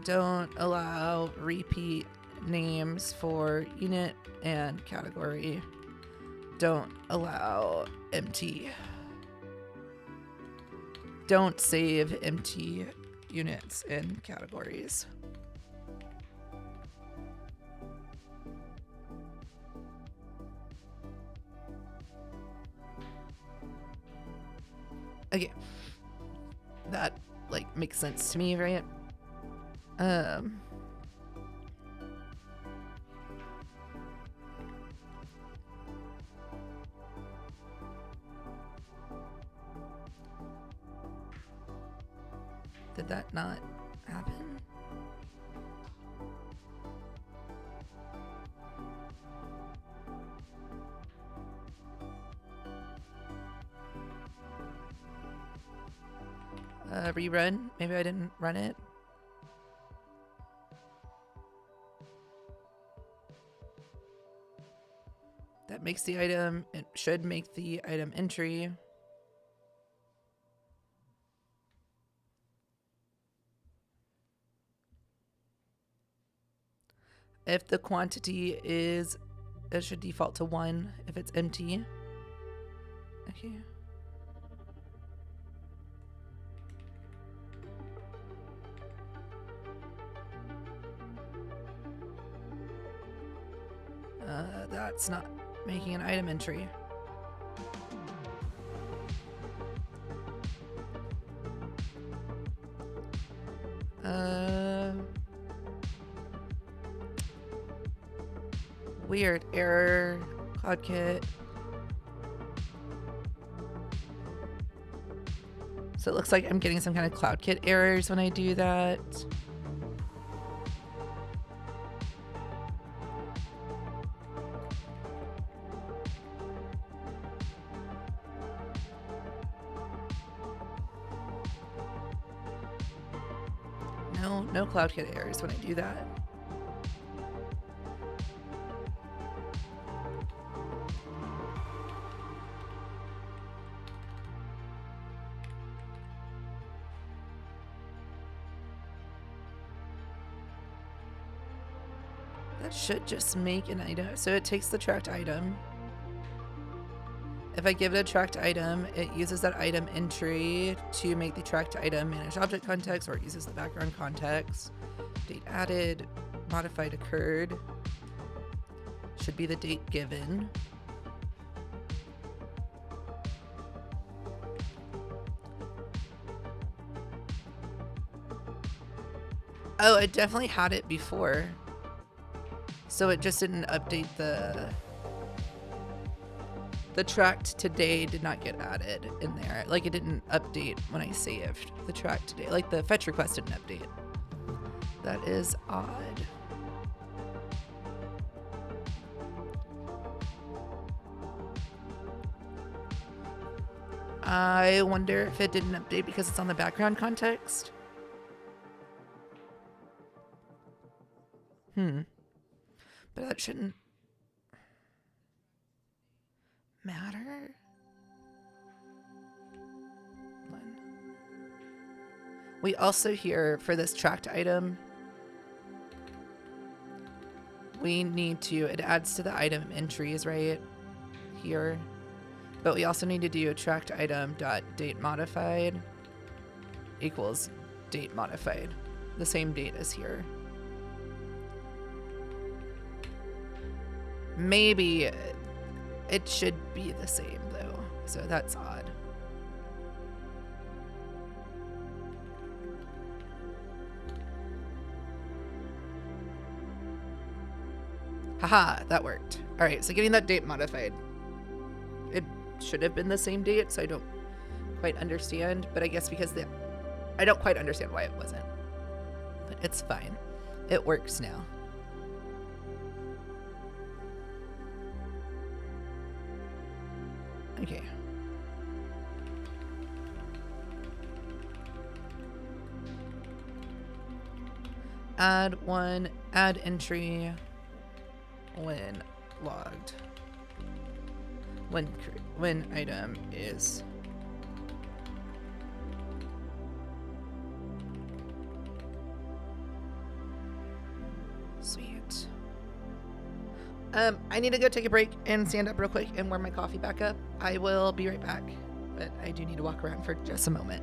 Don't allow repeat names for unit and category. Don't allow empty. Don't save empty units and categories. Okay. That, like, makes sense to me, right? Did that not happen? Rerun. Maybe I didn't run it. That makes the item, it should make the item entry. If the quantity is, it should default to 1 if it's empty. Okay. That's not making an item entry. Weird error. CloudKit. So it looks like I'm getting some kind of CloudKit errors when I do that. No CloudKit errors when I do that. That should just make an item. So it takes the tracked item. If I give it a tracked item, it uses that item entry to make the tracked item manage object context, or it uses the background context. Date added, modified occurred. Should be the date given. Oh, it definitely had it before. So it just didn't update the tracked today did not get added in there. Like it didn't update when I saved the track today. Like the fetch request didn't update. That is odd. I wonder if it didn't update because it's on the background context. But that shouldn't matter. We also here for this tracked item, we need to, it adds to the item entries right here, but we also need to do a tracked item dot date modified equals date modified, the same date as here. Maybe it should be the same though, so that's odd. Haha, that worked. All right, so getting that date modified. It should have been the same date, so I don't quite understand, but I guess because I don't quite understand why it wasn't. But it's fine. It works now. Okay. Add one, add entry when logged. When item is sweet. I need to go take a break and stand up real quick and warm my coffee back up. I will be right back, but I do need to walk around for just a moment.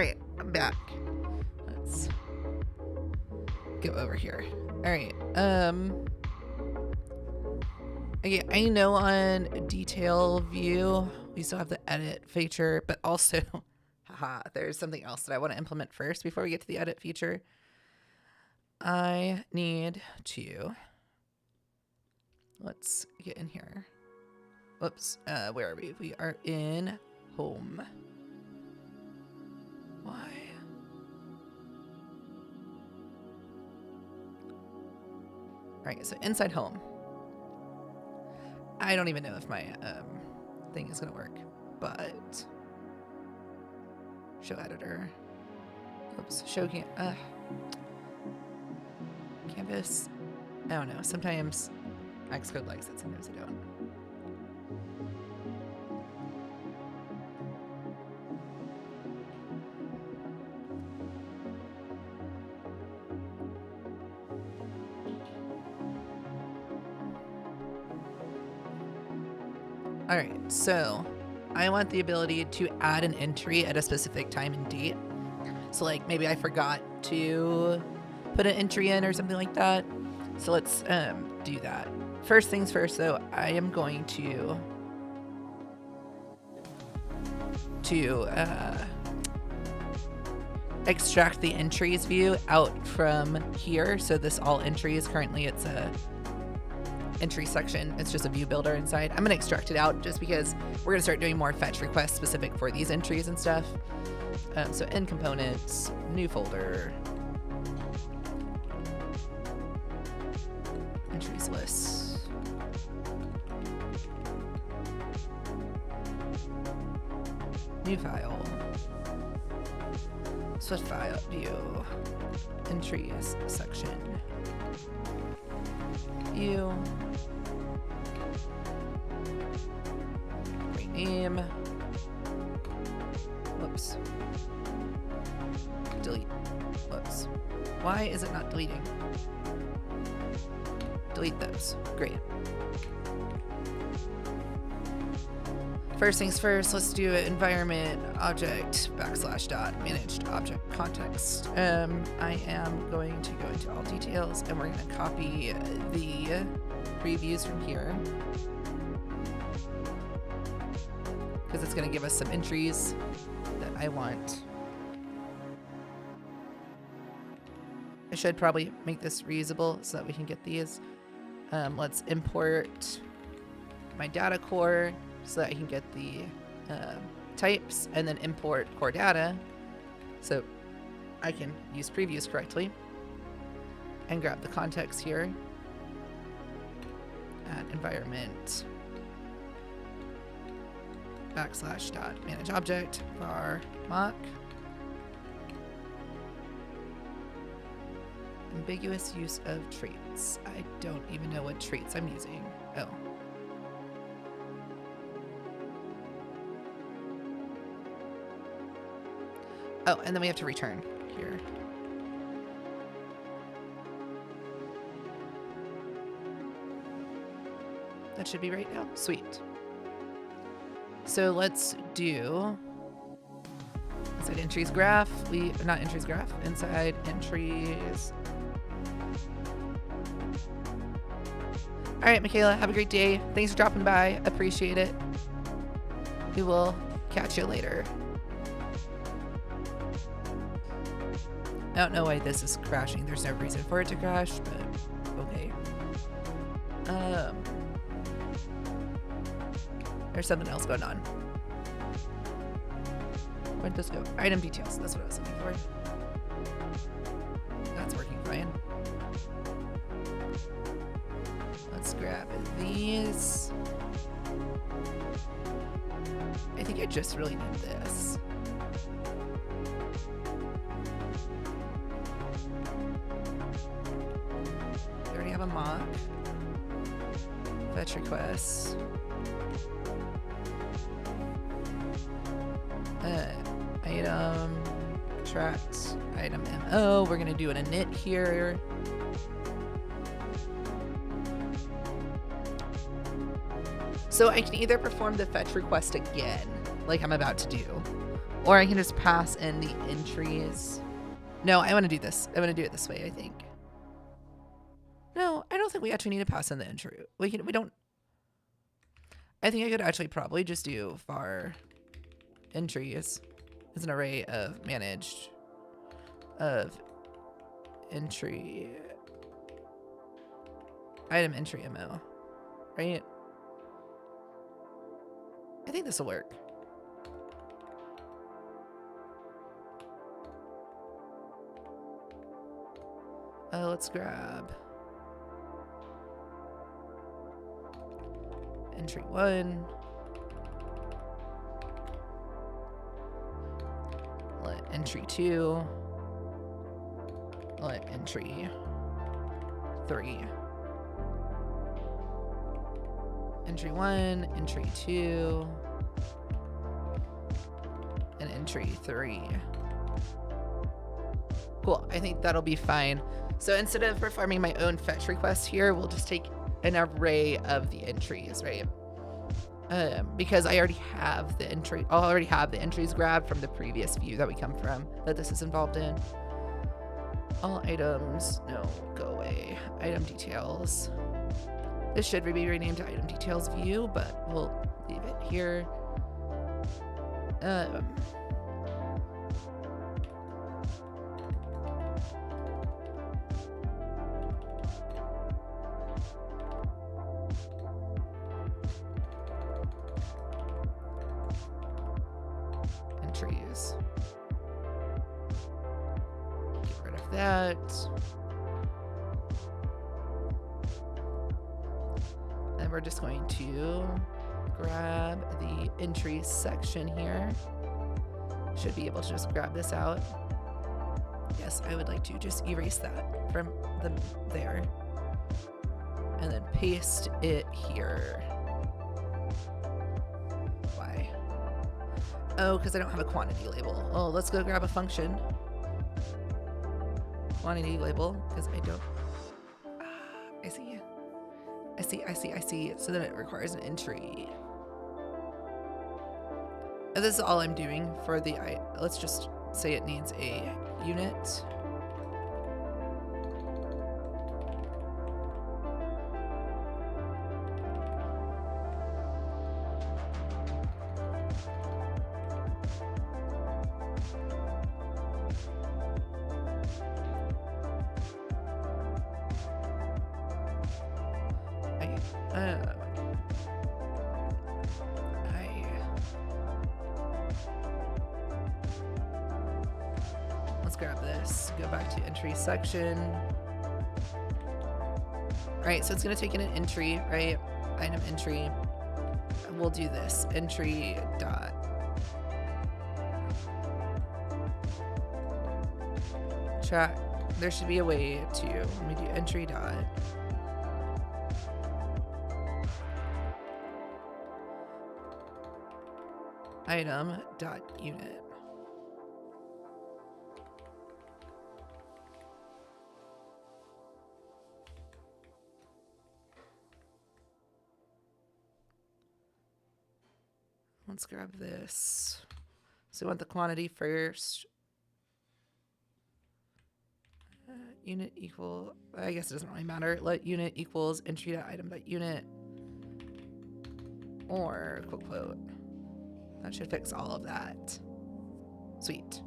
right, I'm back. Let's go over here. All right. Okay, I know on detail view we still have the edit feature, but also, haha, there's something else that I want to implement first before we get to the edit feature. I need to, let's get in here. Whoops, where are we? We are in home. Why? All right, so inside home. I don't even know if my thing is gonna work, but show editor. Oops, show canvas. I don't know. Sometimes Xcode likes it, sometimes I don't. All right, so I want the ability to add an entry at a specific time and date. So like maybe I forgot to put an entry in or something like that. So let's do that. First things first though, I am going to extract the entries view out from here. So this all entries, currently it's a entry section. It's just a view builder inside. I'm gonna extract it out just because we're gonna start doing more fetch requests specific for these entries and stuff. So in components, new folder, entries list, new file, Swift file view, entries section, view, rename, whoops, delete, whoops, why is it not deleting? Delete those, great. First things first, let's do it. Environment object / managed object context. I am going to go into all details and we're going to copy the previews from here because it's going to give us some entries that I want. I should probably make this reusable so that we can get these. Let's import my data core so that I can get the types, and then import core data so I can use previews correctly and grab the context here. Add environment / manage object var mock. Ambiguous use of traits. I don't even know what traits I'm using. Oh. Oh, and then we have to return here. That should be right now. Sweet. So let's do inside entries graph. Not entries graph, inside entries. All right, Michaela, have a great day. Thanks for dropping by. Appreciate it. We will catch you later. I don't know why this is crashing. There's no reason for it to crash, but okay. There's something else going on. Where'd this go? Item details. That's what I was looking for. That's working fine. Let's grab these. I think I just really need this. We already have a mock. Fetch requests. Item tract item MO. We're gonna do an init here. So I can either perform the fetch request again like I'm about to do. Or I can just pass in the entries. No, I want to do this. I want to do it this way, I think. No, I don't think we actually need to pass in the entry. We don't. I think I could actually probably just do var entries as an array of managed of entry item entry MO, right? I think this will work. Let's grab entry 1. Let entry 2. Let entry 3. Entry 1, entry 2, and entry 3. Cool, I think that'll be fine. So instead of performing my own fetch request here, we'll just take an array of the entries, right? Because I already have the entries grabbed from the previous view that we come from, that this is involved in. All items, no, go away. Item details. This should be renamed to item details view, but we'll leave it here. Entries. Get rid of that. And we're just going to grab the entry section here. Should be able to just grab this out. Yes, I would like to just erase that from there. And then paste it here. Why? Oh, because I don't have a quantity label. Oh, let's go grab a function. Quantity label, because I don't. I see. I see. So then it requires an entry. And this is all I'm doing for the, let's just say it needs a unit. Let's grab this, go back to entry section. All right, so it's gonna take in an entry, right? Item entry. And we'll do this, entry dot. Track, there should be a way to, let me do entry dot. Item dot unit. Let's grab this. So we want the quantity first. Unit equal, I guess it doesn't really matter. Let unit equals entry.item.unit or quote. That should fix all of that. Sweet.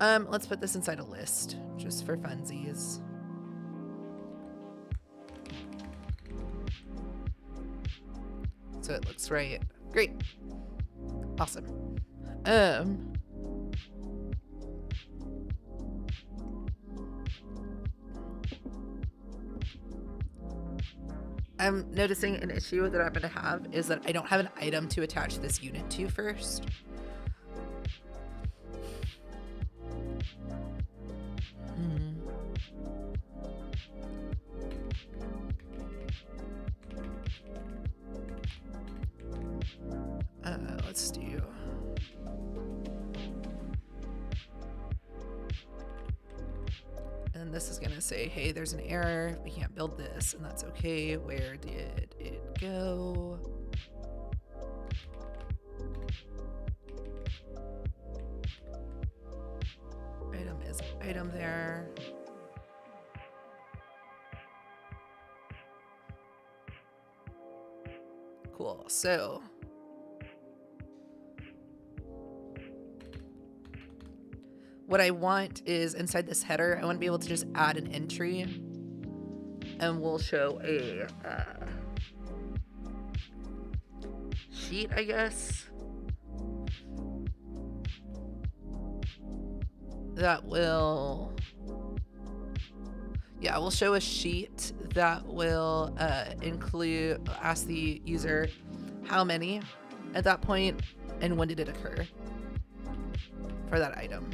Let's put this inside a list just for funsies. So it looks right. Great. Awesome. I'm noticing an issue that I'm going to have is that I don't have an item to attach this unit to first. Let's do. And this is going to say, hey, there's an error. We can't build this, and that's okay. Where did it go? is item there. Cool. So what I want is inside this header, I want to be able to just add an entry, and we'll show a sheet, I guess, that will, yeah, we'll show a sheet that will ask the user how many at that point and when did it occur for that item.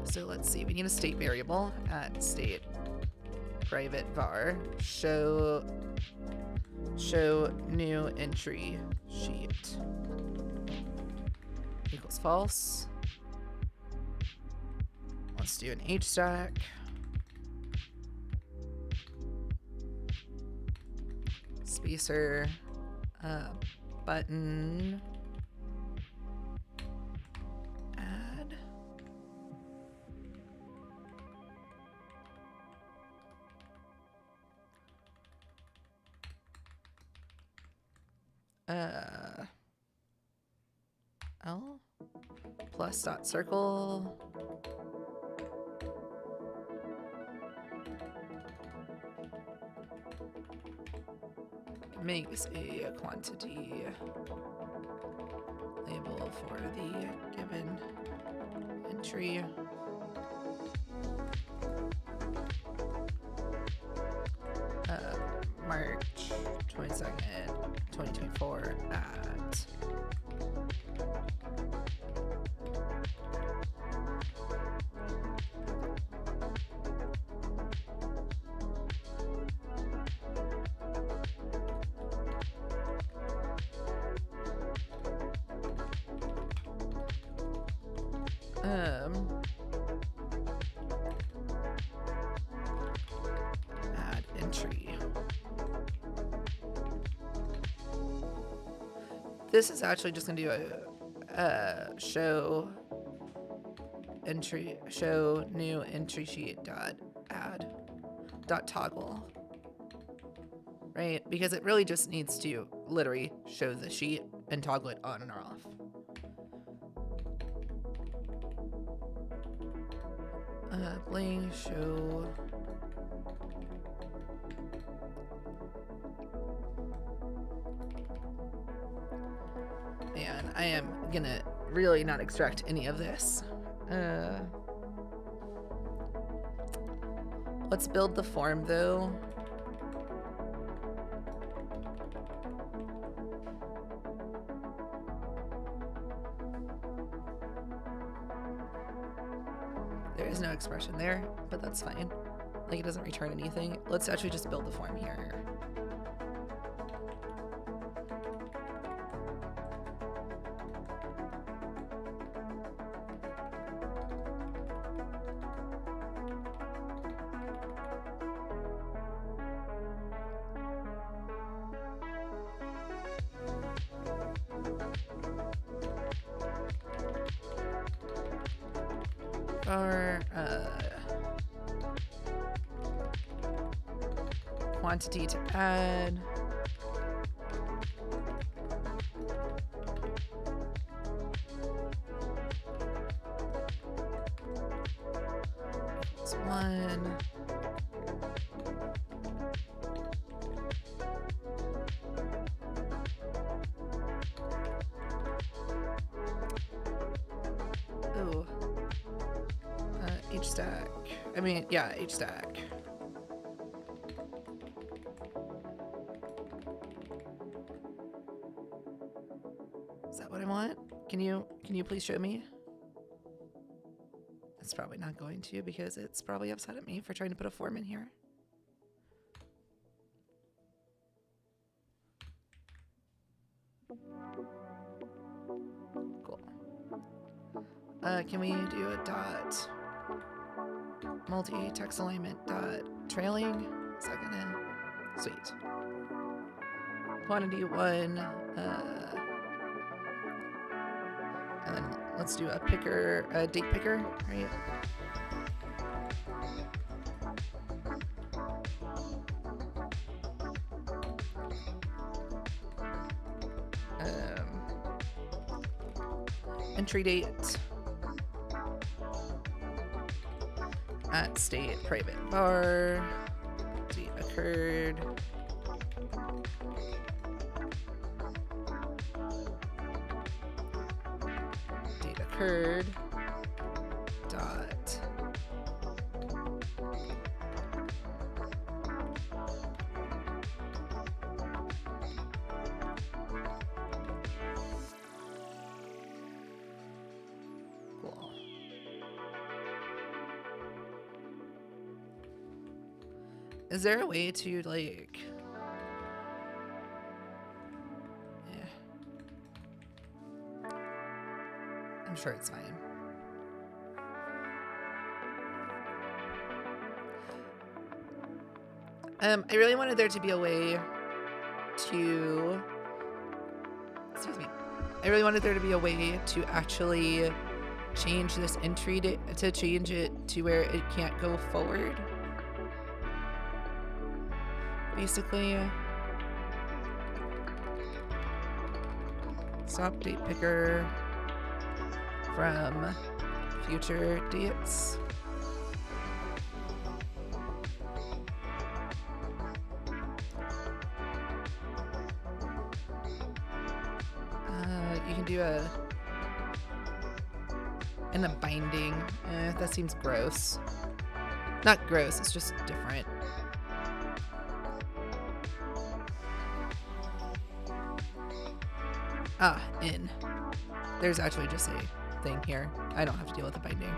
So let's see, we need a state variable at state private var show new entry sheet equals false. Let's do an H stack. Spacer, button, add. L plus dot circle. Makes a quantity label for the given entry. March 22nd, 2024 at add entry. This is actually just gonna do a show new entry sheet dot add dot toggle, right? Because it really just needs to literally show the sheet and toggle it on and off. Bling show man, I am gonna really not extract any of this. Let's build the form though. There is no expression there, but that's fine. Like, it doesn't return anything. Let's actually just build the form here. Our quantity to add. Equals 1. Ooh. H stack. I mean, yeah, H stack. Is that what I want? Can you please show me? It's probably not going to, because it's probably upset at me for trying to put a form in here. Cool. Can we do a dot multi-text alignment dot trailing? Is that gonna? Sweet. Quantity 1. And then let's do a date picker, right? Entry date at state private bar. Date occurred. Date occurred. Dot. Cool. Is there a way to like? Yeah. I'm sure it's fine. I really wanted there to be a way to, excuse me. I really wanted there to be a way to actually change this entry to change it to where it can't go forward. Basically, stop date picker from future dates. You can do in a binding. That seems gross. Not gross, it's just different. In. There's actually just a thing here. I don't have to deal with the binding.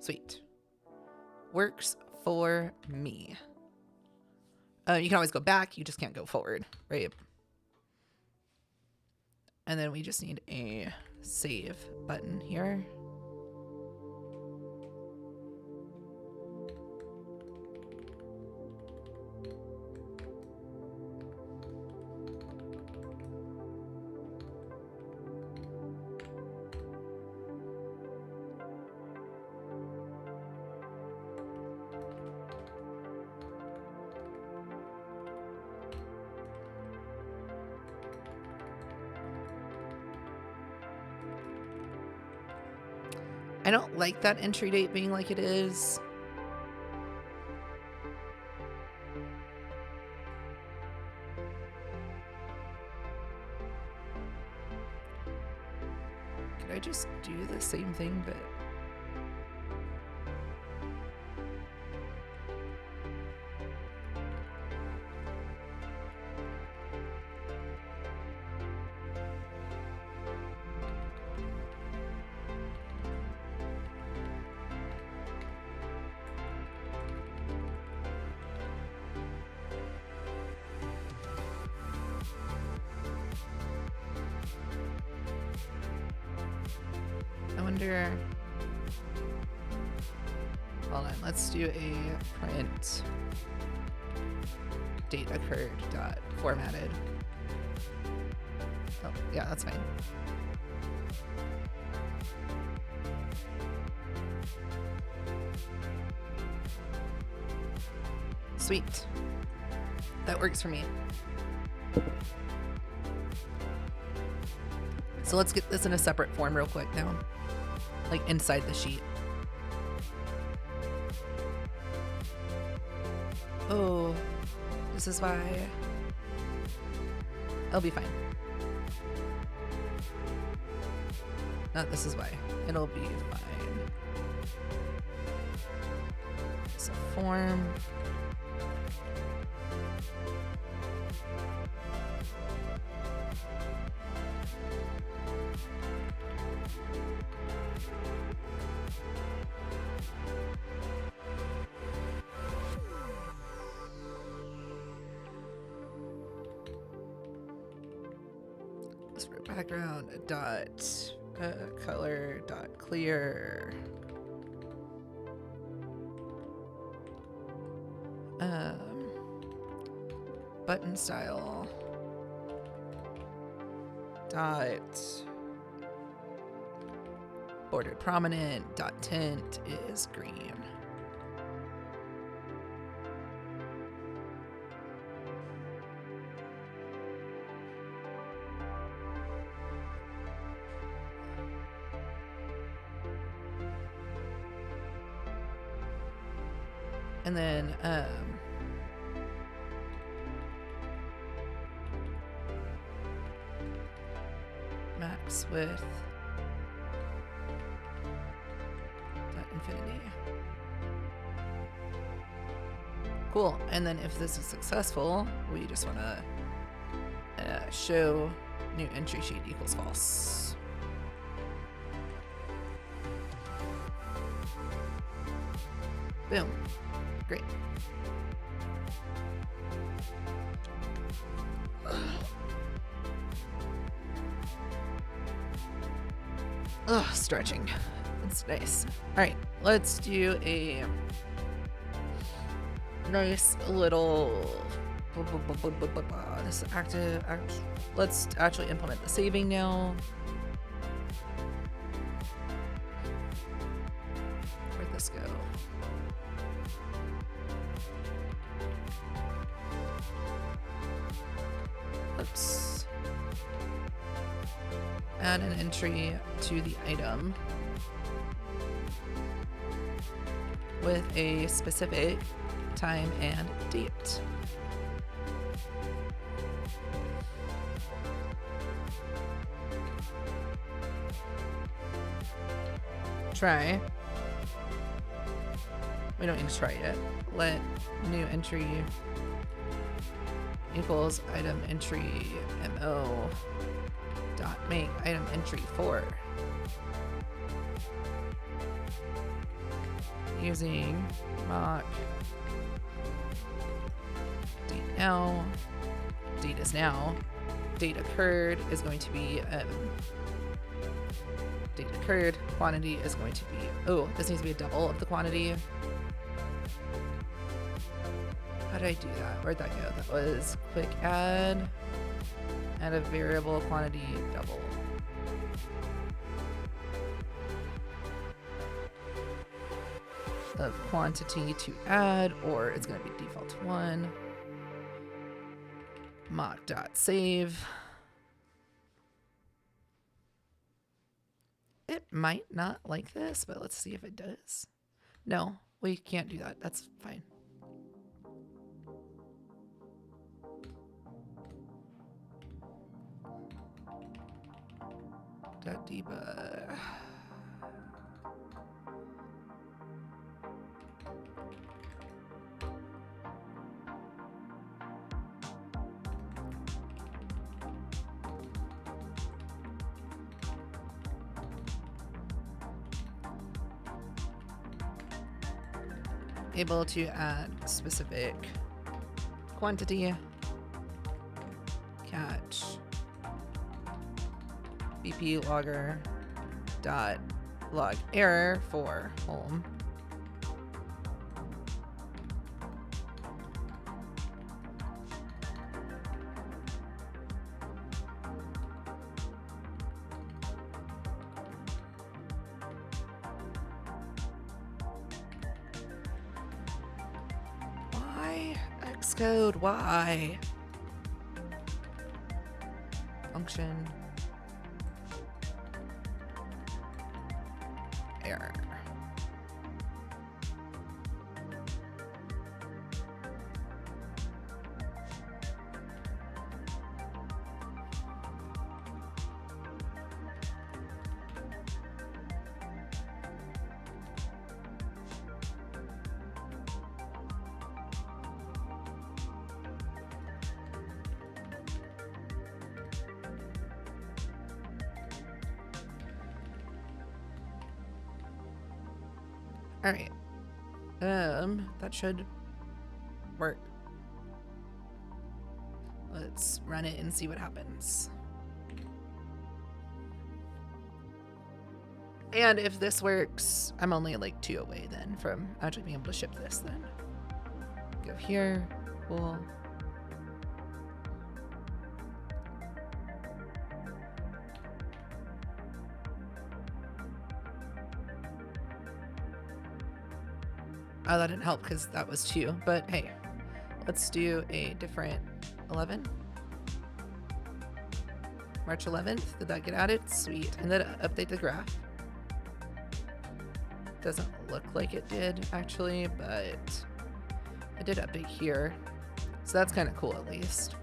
Sweet. Works for me. You can always go back, you just can't go forward, right? And then we just need a save button here. I don't like that entry date being like it is. Could I just do the same thing, but... I wonder... Hold on, let's do a print date occurred dot formatted. Oh, yeah, that's fine. Sweet. That works for me. So let's get this in a separate form real quick now. Like inside the sheet. Oh, this is why. It'll be fine. Not this is why. It'll be fine. It's a form. This for background dot color dot clear. Button style dot bordered prominent dot tint is green. And then max width dot infinity. Cool. And then if this is successful, we just want to show new entry sheet equals false. Boom. Great. Ugh, stretching. It's nice. All right, let's do a nice little this active. Let's actually implement the saving now. Where'd this go? Oops. Add an entry to the item with a specific time and date. Try. We don't need to try yet. Let new entry equals item entry mo dot make item entry 4 using mock date now. Date is now. Date occurred is going to be date occurred. Quantity is going to be, oh, this needs to be a double of the quantity. How did I do that? Where'd that go? That was quick add and a variable quantity double. Of quantity to add, or it's going to be default to 1. Mock.save. It might not like this, but let's see if it does. No, we can't do that. That's fine. .debug. Able to add specific quantity, catch, BP logger dot log error for home. Xcode, why? Function. Error. All right. That should work. Let's run it and see what happens. And if this works, I'm only like 2 away then from actually being able to ship this then. Go here. Cool. Oh, that didn't help because that was 2. But hey, let's do a different 11. March 11th. Did that get added? Sweet. And then update the graph. Doesn't look like it did actually, but I did update here. So that's kind of cool at least.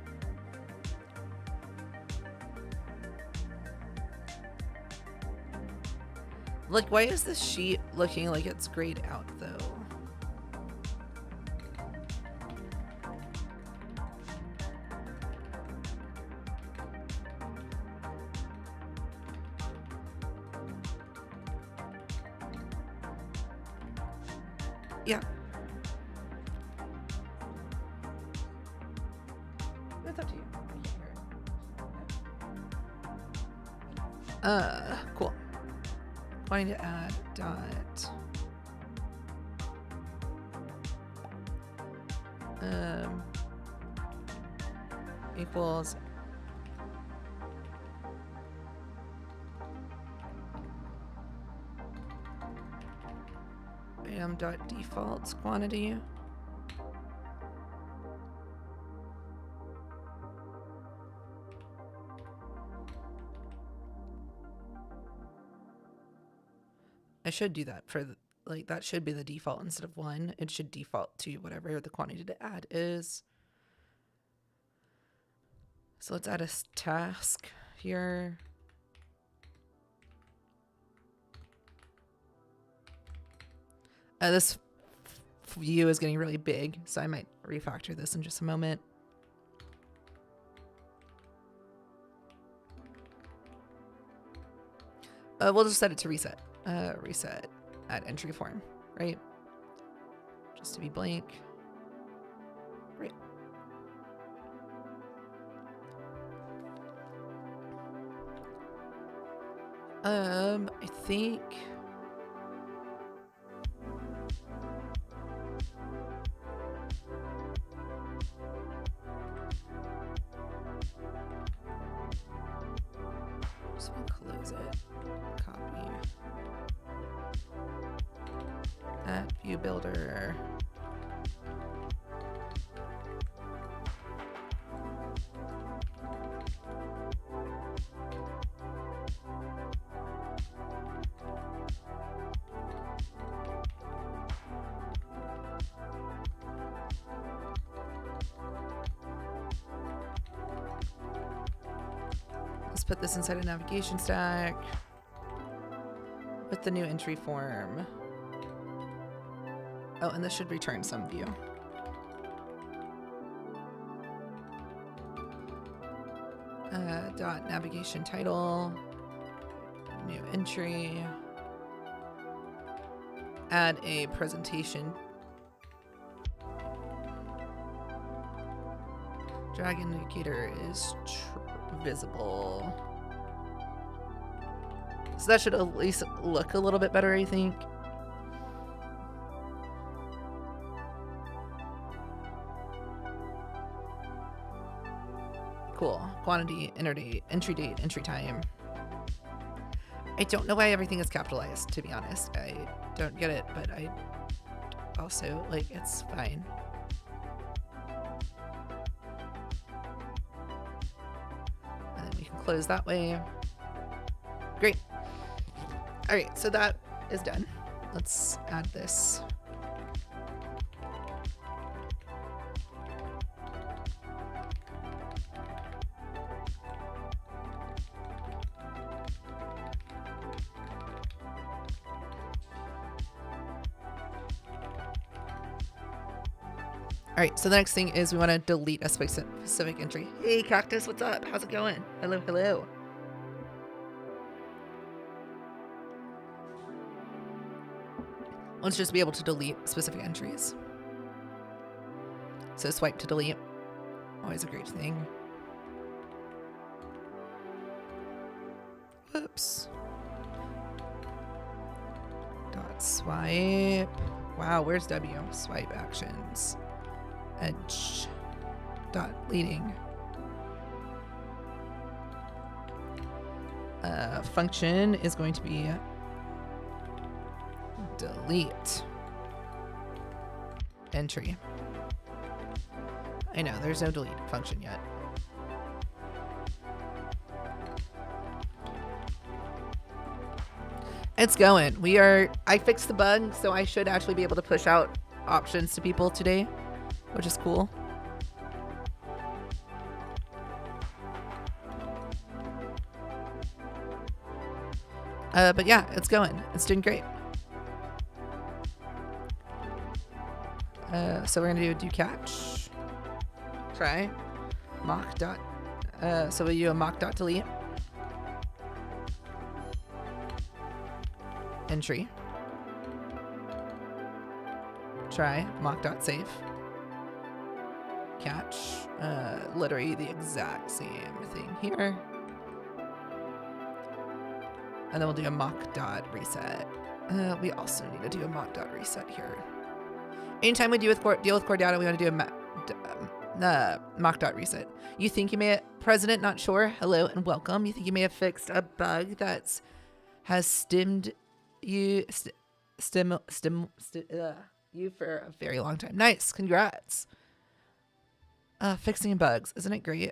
Like, why is this sheet looking like it's grayed out though? Yeah. It's up to you. Cool. Wanting to add dot. Equals. Dot default quantity. I should do that for the, like, that should be the default instead of 1. It should default to whatever the quantity to add is. So let's add a task here. This view is getting really big, so I might refactor this in just a moment. We'll just set it to reset. Reset at entry form, right? Just to be blank. Great. I think. Just gonna close it. Copy. At view builder. Let's put this inside a navigation stack with the new entry form. Oh, and this should return some view. Dot navigation title, new entry, add a presentation. Drag indicator is visible. So that should at least look a little bit better, I think. Cool. Quantity, enter date, entry time. I don't know why everything is capitalized, to be honest. I don't get it, but I also, like, it's fine. And then we can close that way. Great. All right, so that is done. Let's add this. All right, so the next thing is we want to delete a specific entry. Hey, Cactus, what's up? How's it going? Hello, hello. Let's just be able to delete specific entries. So swipe to delete. Always a great thing. Whoops. Swipe. Wow, where's W? Swipe actions. Edge. Dot leading. Function is going to be delete. Entry. I know, there's no delete function yet. It's going. I fixed the bug, so I should actually be able to push out options to people today, which is cool. But yeah, it's going. It's doing great. So we're gonna do catch. Try. Mock dot. So we'll do a mock dot delete. Entry. Try. Mock dot save. Catch. Literally the exact same thing here. And then we'll do a mock dot reset. We also need to do a mock dot reset here. Anytime we deal with core data, we want to do a mock dot reset. You think you may, President, not sure. Hello and welcome. You think you may have fixed a bug that has stemmed you for a very long time. Nice, congrats. Fixing bugs, isn't it great?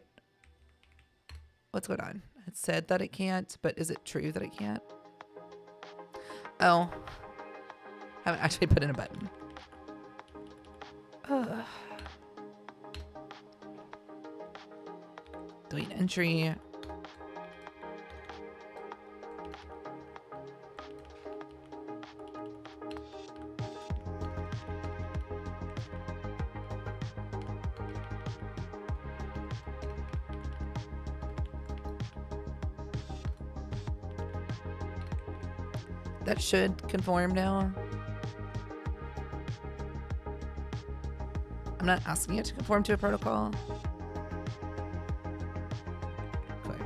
What's going on? It said that it can't, but is it true that it can't? Oh, haven't actually put in a button. Delete entry. That should conform now. I'm not asking it to conform to a protocol. Okay.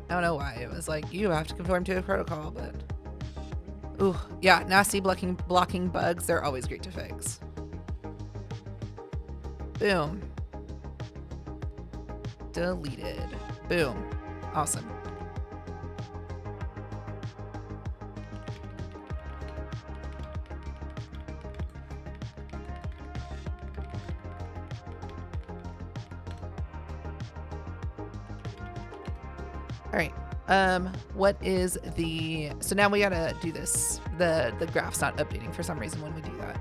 I don't know why it was like, you have to conform to a protocol, but... Ooh, yeah, nasty blocking bugs, they're always great to fix. Boom. Deleted. Boom. Awesome. All right. What is the, so now we gotta do this. The graph's not updating for some reason when we do that.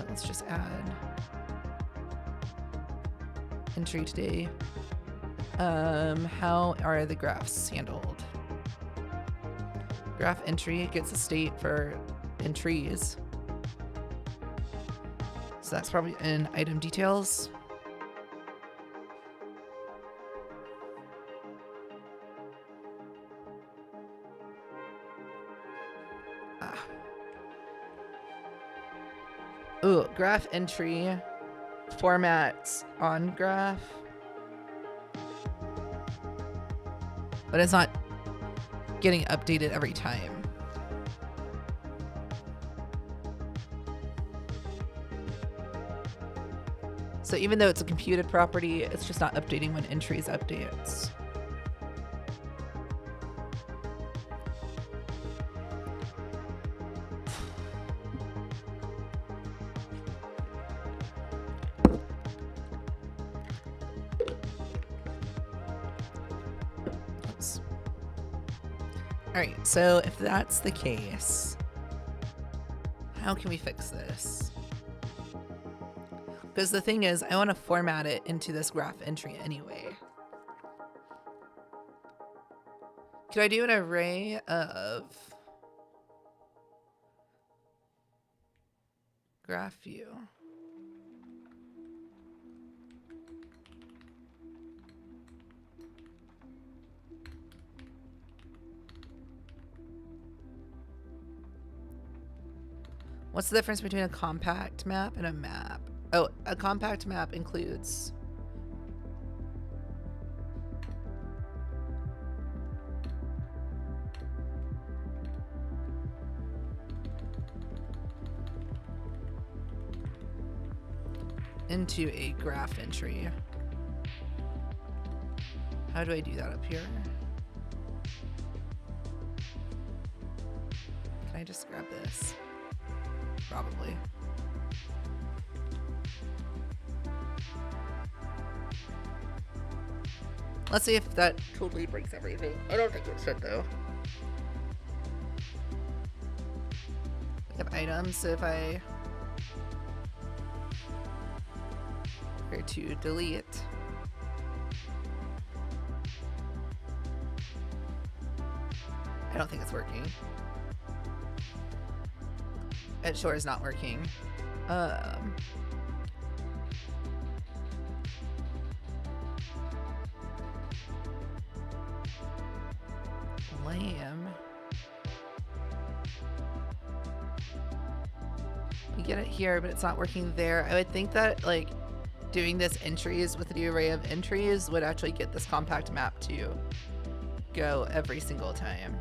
Let's just add entry today. How are the graphs handled? Graph entry gets a state for entries. So that's probably in item details. Ooh, graph entry formats on graph. But it's not getting updated every time. So even though it's a computed property, it's just not updating when entries updates. All right, so if that's the case, how can we fix this? Because the thing is, I want to format it into this graph entry anyway. Could I do an array of graph view? What's the difference between a compact map and a map? Oh, a compact map includes into a graph entry. How do I do that up here? Can I just grab this? Probably. Let's see if that totally breaks everything. I don't think it should though. We have items, so if I were to delete, I don't think it's working. It sure is not working. Lame. We get it here, but it's not working there. I would think that like doing this entries with the array of entries would actually get this compact map to go every single time.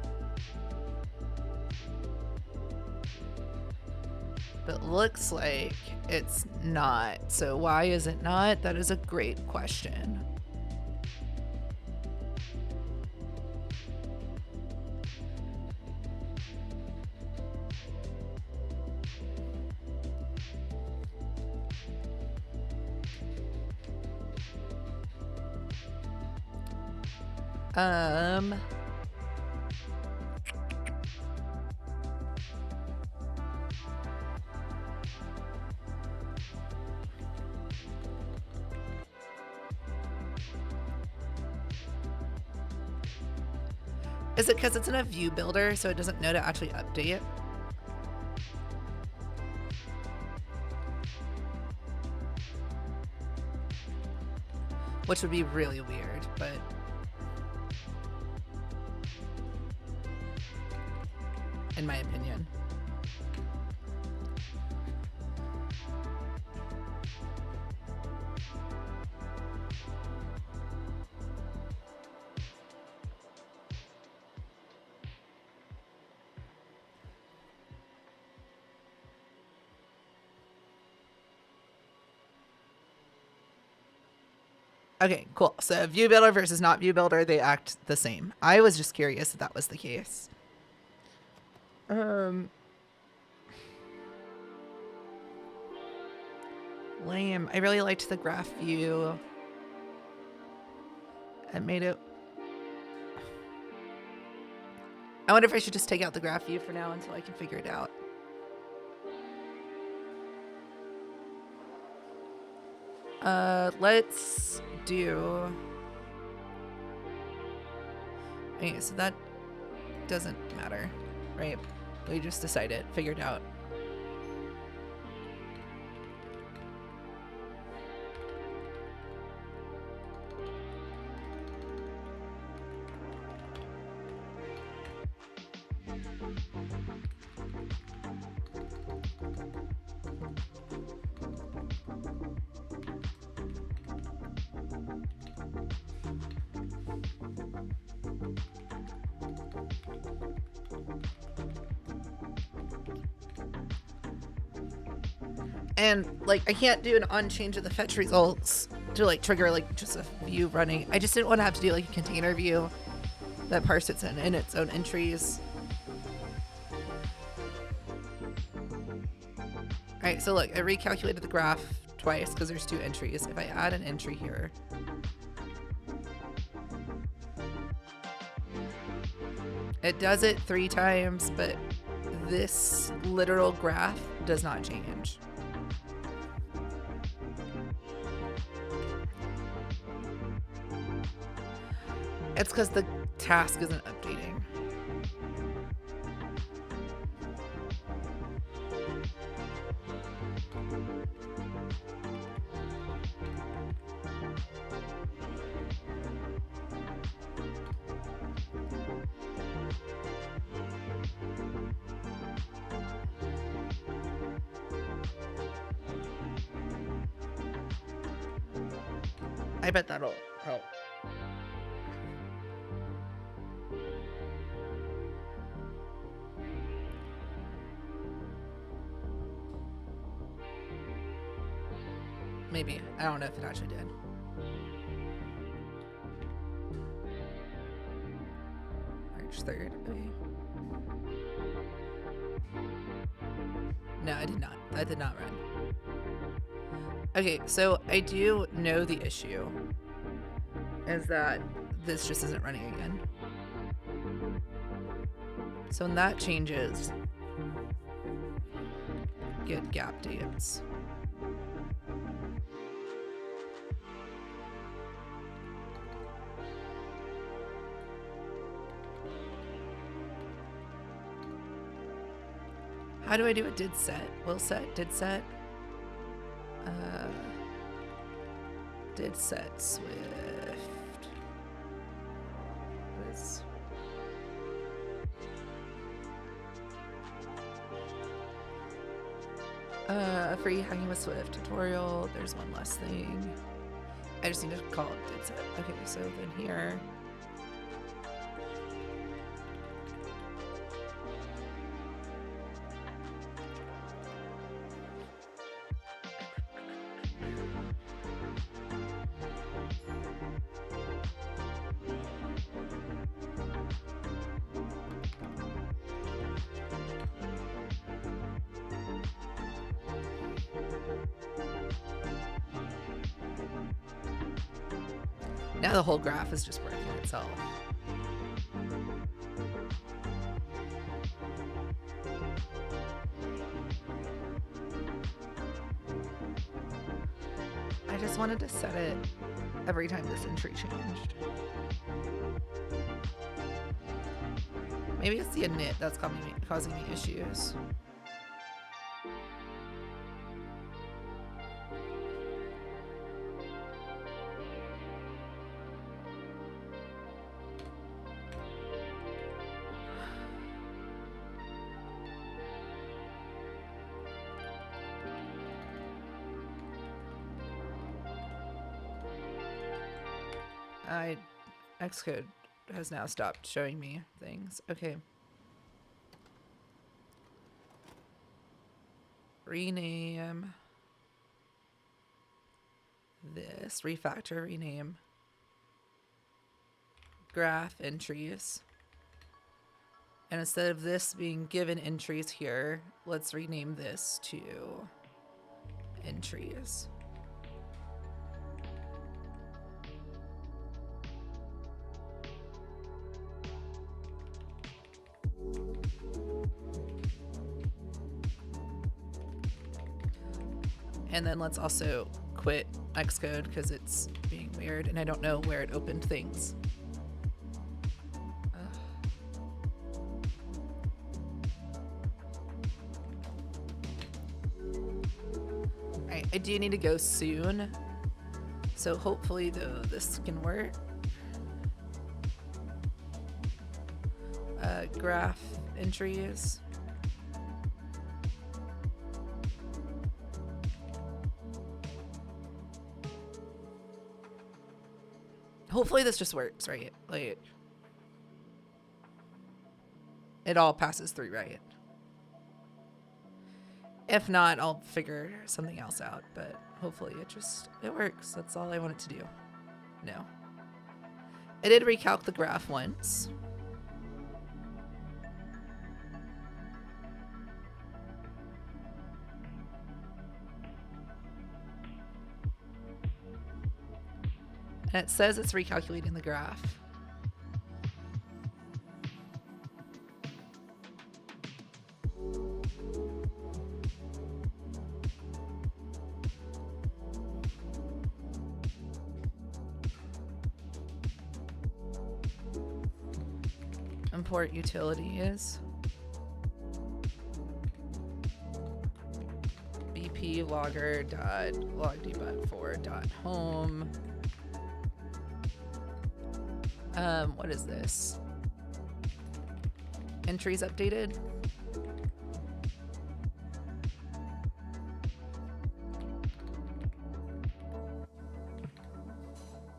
But looks like it's not. So why is it not? That is a great question. Is it because it's in a view builder, so it doesn't know to actually update? Which would be really weird, but in my opinion. Okay, cool. So view builder versus not view builder, they act the same. I was just curious if that was the case. Lame. I really liked the graph view. It made it... I wonder if I should just take out the graph view for now until I can figure it out. Let's do... Okay, so that doesn't matter, right? We just decided, figured out. And like I can't do an on change of the fetch results to like trigger like just a view running. I just didn't want to have to do like a container view that parses it in its own entries. Alright, so look, I recalculated the graph twice because there's two entries. If I add an entry here, it does it 3 times, but this literal graph does not change. It's because the task isn't updating. I bet that'll help. Maybe. I don't know if it actually did. March 3rd. Okay. No, I did not. That did not run. Okay, so I do know the issue is that this just isn't running again. So when that changes, get gap dates. How do I do a did set? Will set, did set. Did set Swift. What is... free hanging with Swift tutorial. There's one less thing. I just need to call it did set. Okay, so then here. Now the whole graph is just working itself. I just wanted to set it every time this entry changed. Maybe it's the init that's causing me issues. Xcode has now stopped showing me things. Okay. Rename this. Refactor, rename. Graph entries. And instead of this being given entries here, let's rename this to entries. And then let's also quit Xcode because it's being weird and I don't know where it opened things. Alright, I do need to go soon. So hopefully though this can work. Graph entries. Hopefully this just works, right? Like, it all passes through, right? If not, I'll figure something else out, but hopefully it works. That's all I want it to do. No. I did recalc the graph once. And it says it's recalculating the graph. Import utilities. BP logger dot log debug for dot home. What is this? Entries updated.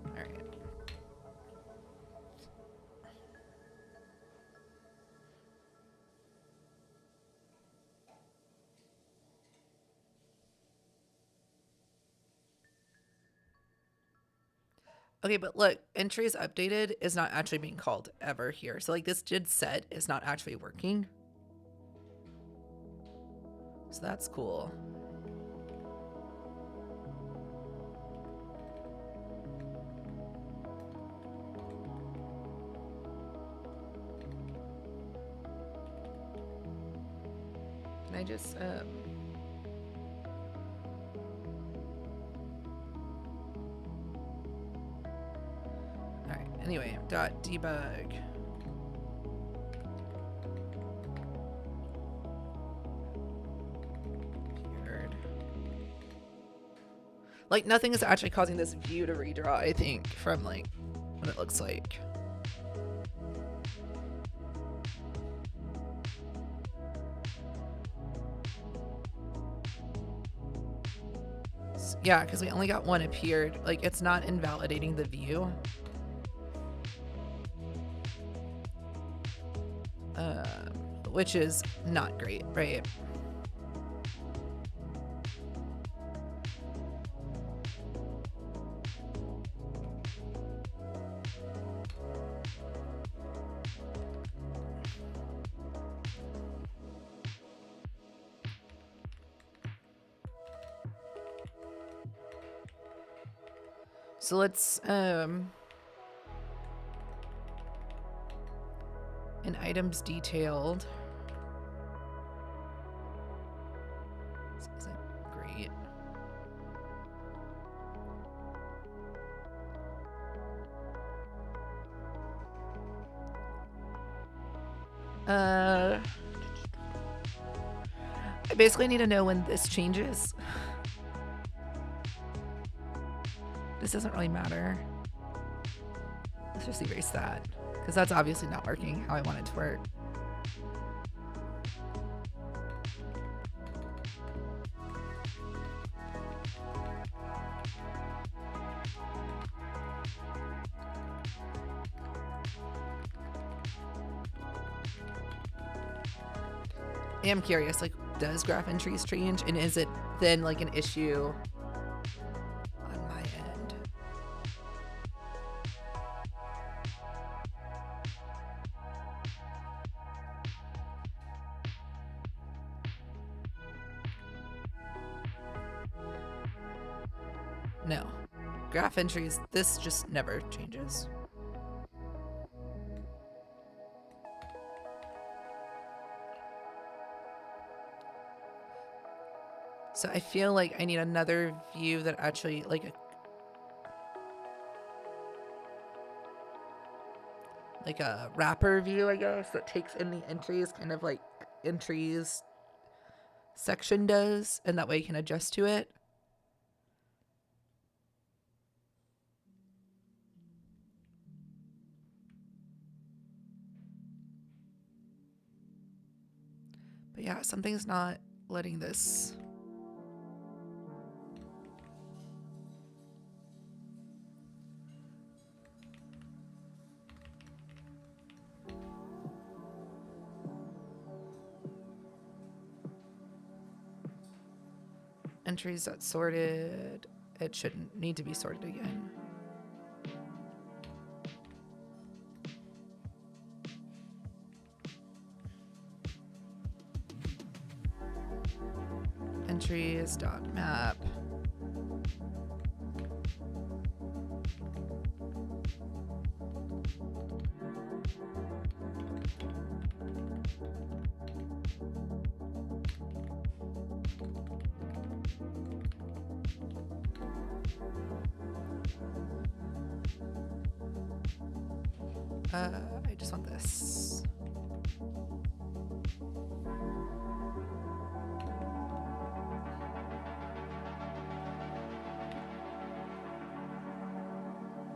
All right. Okay, but look, entries updated is not actually being called ever here. So like this did set is not actually working. So that's cool. Can I just Alright, anyway, .debug. Weird. Like nothing is actually causing this view to redraw, I think, from like what it looks like. Yeah, because we only got one appeared. Like it's not invalidating the view. Which is not great, right? So let's in items detailed. This isn't great. I basically need to know when this changes. This doesn't really matter. Let's just erase that, because that's obviously not working how I want it to work. I am curious, like, does graph entries change, and is it then like an issue on my end? No. Graph entries, this just never changes. So I feel like I need another view that actually, like a wrapper view, I guess, that takes in the entries, kind of like entries section does, and that way you can adjust to it. But yeah, something's not letting this. Entries that sorted. It shouldn't need to be sorted again. Entries dot map. I just want this.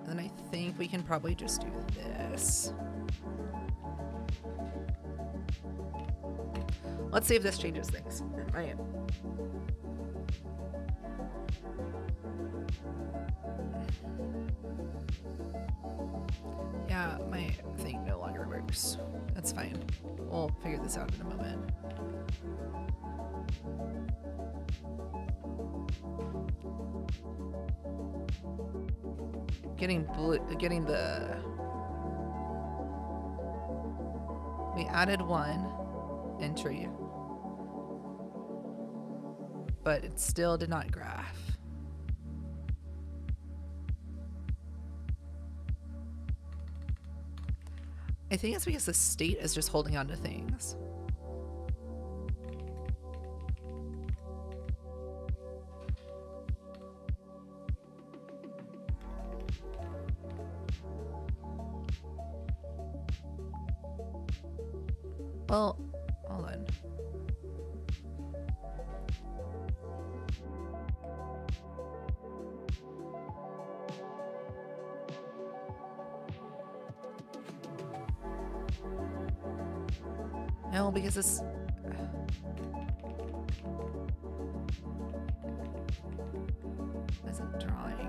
And then I think we can probably just do this. Let's see if this changes things. Right. Yeah, my thing no longer works. That's fine. We'll figure this out in a moment. getting the, we added one entry, but it still did not graph. I think it's because the state is just holding on to things. Well, hold on. No, because this isn't drawing.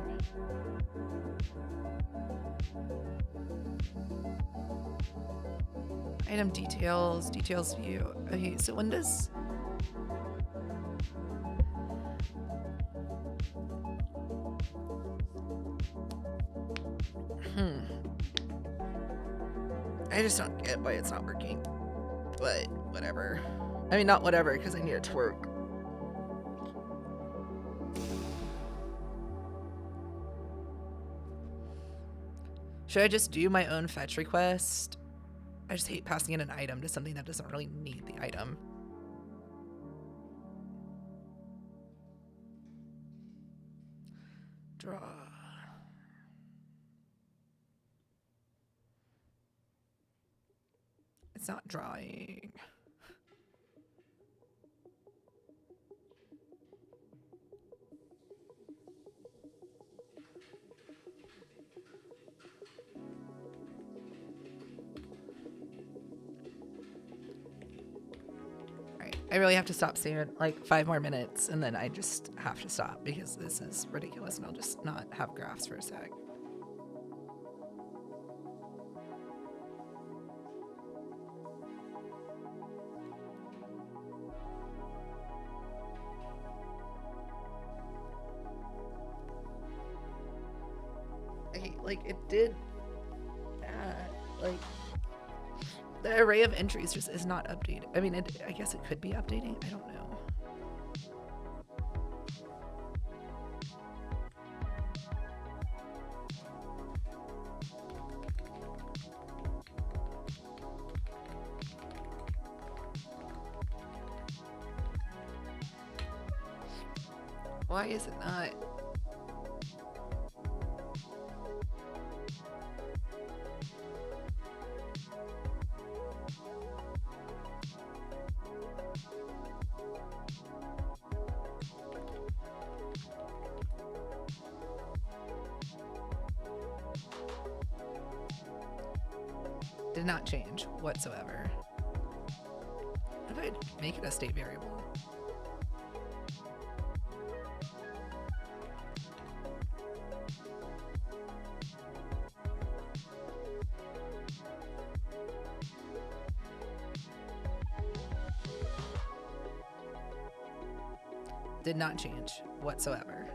Item details view. Okay, so when does I just don't get why it's not working. But whatever. I mean, not whatever, because I need it to work. Should I just do my own fetch request? I just hate passing in an item to something that doesn't really need the item. Draw. It's not drawing. Alright, I really have to stop soon. Like 5 more minutes, and then I just have to stop because this is ridiculous, and I'll just not have graphs for a sec. Like it did that. Like the array of entries just is not updated. I mean, I guess it could be updating. I don't know. Why is it not? Did not change whatsoever. What if I make it a state variable? Did not change whatsoever.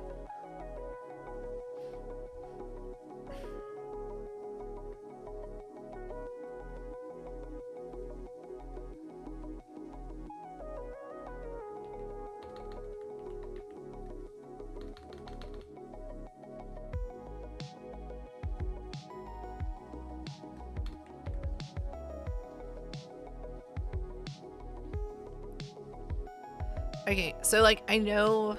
Okay, so like I know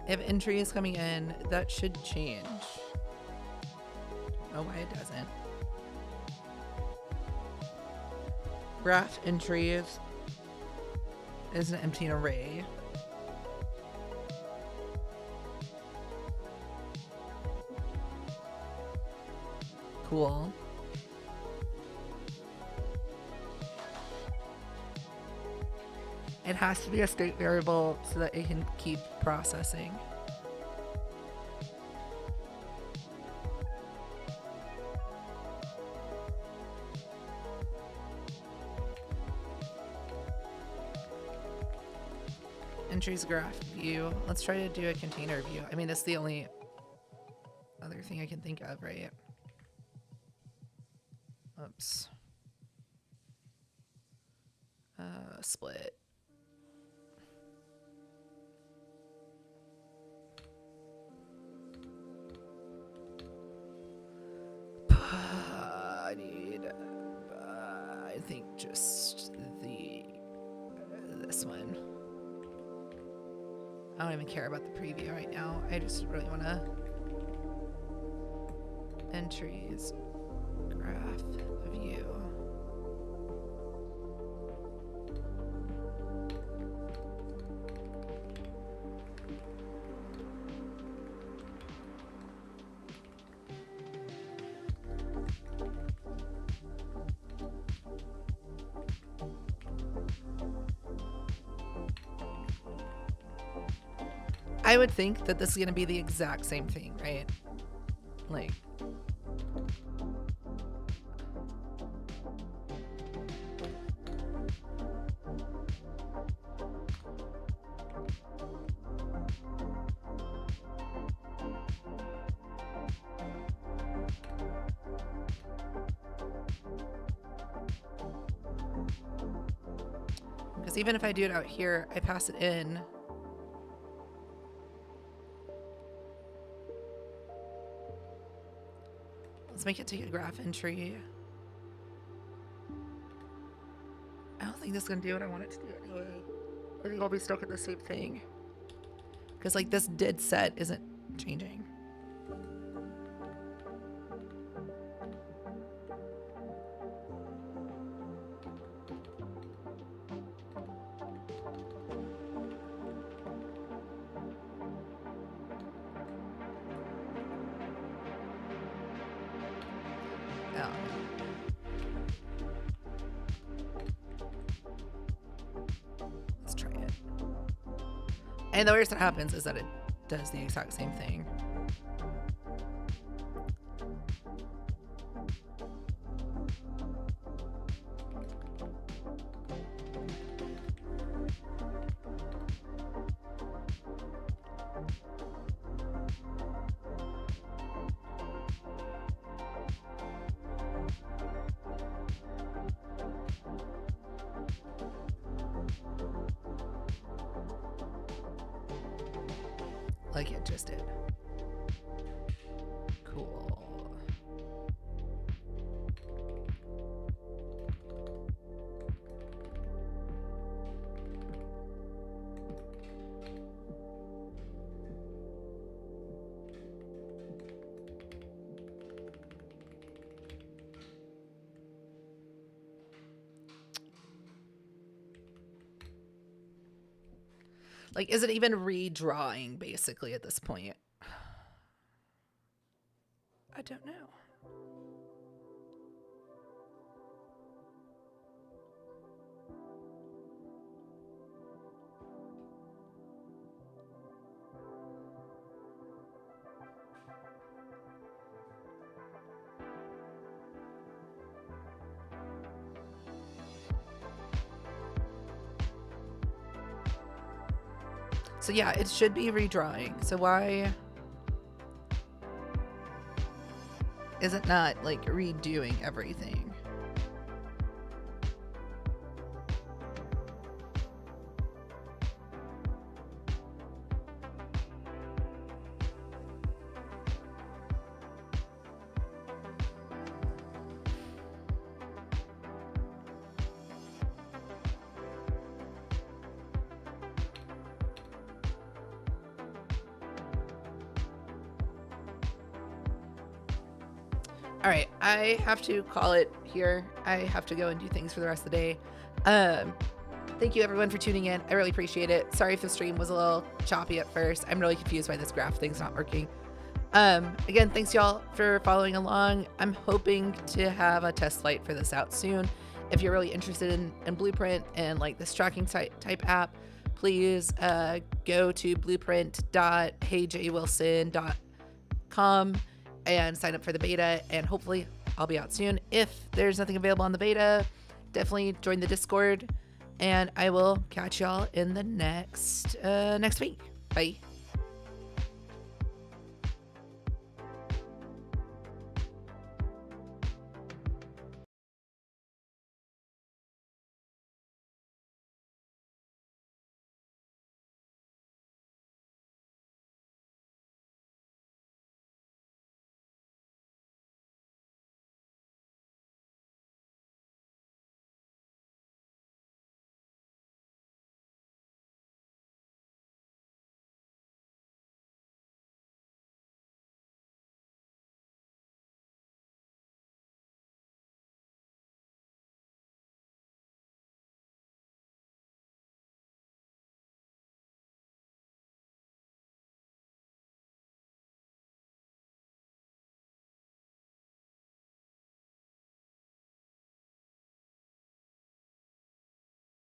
if entry is coming in, that should change. Don't know why it doesn't. Graph entries is an empty array. Cool. It has to be a state variable so that it can keep processing. entries graph view. Let's try to do a container view. I mean, that's the only other thing I can think of, right? Oops. Split. I need, I think just this one. I don't even care about the preview right now. I just really want to entries graph view. I would think that this is going to be the exact same thing, right? Like, because even if I do it out here, I pass it in. Let's make it take a graph entry. I don't think this is gonna do what I want it to do anyway. I think I'll be stuck at the same thing. Because like this did set isn't changing. Let's try it. And the worst that happens is that it does the exact same thing. Like it just did. Cool. Like, is it even redrawing, basically, at this point? I don't know. So yeah, it should be redrawing. So why is it not like redoing everything? All right, I have to call it here. I have to go and do things for the rest of the day. Thank you everyone for tuning in. I really appreciate it. Sorry if the stream was a little choppy at first. I'm really confused why this graph thing's not working. Again, thanks y'all for following along. I'm hoping to have a test flight for this out soon. If you're really interested in Blueprint and like this tracking type app, please go to blueprint.heyjwilson.com and sign up for the beta, and hopefully I'll be out soon. If there's nothing available on the beta, definitely join the Discord And I will catch y'all in the next week. Bye.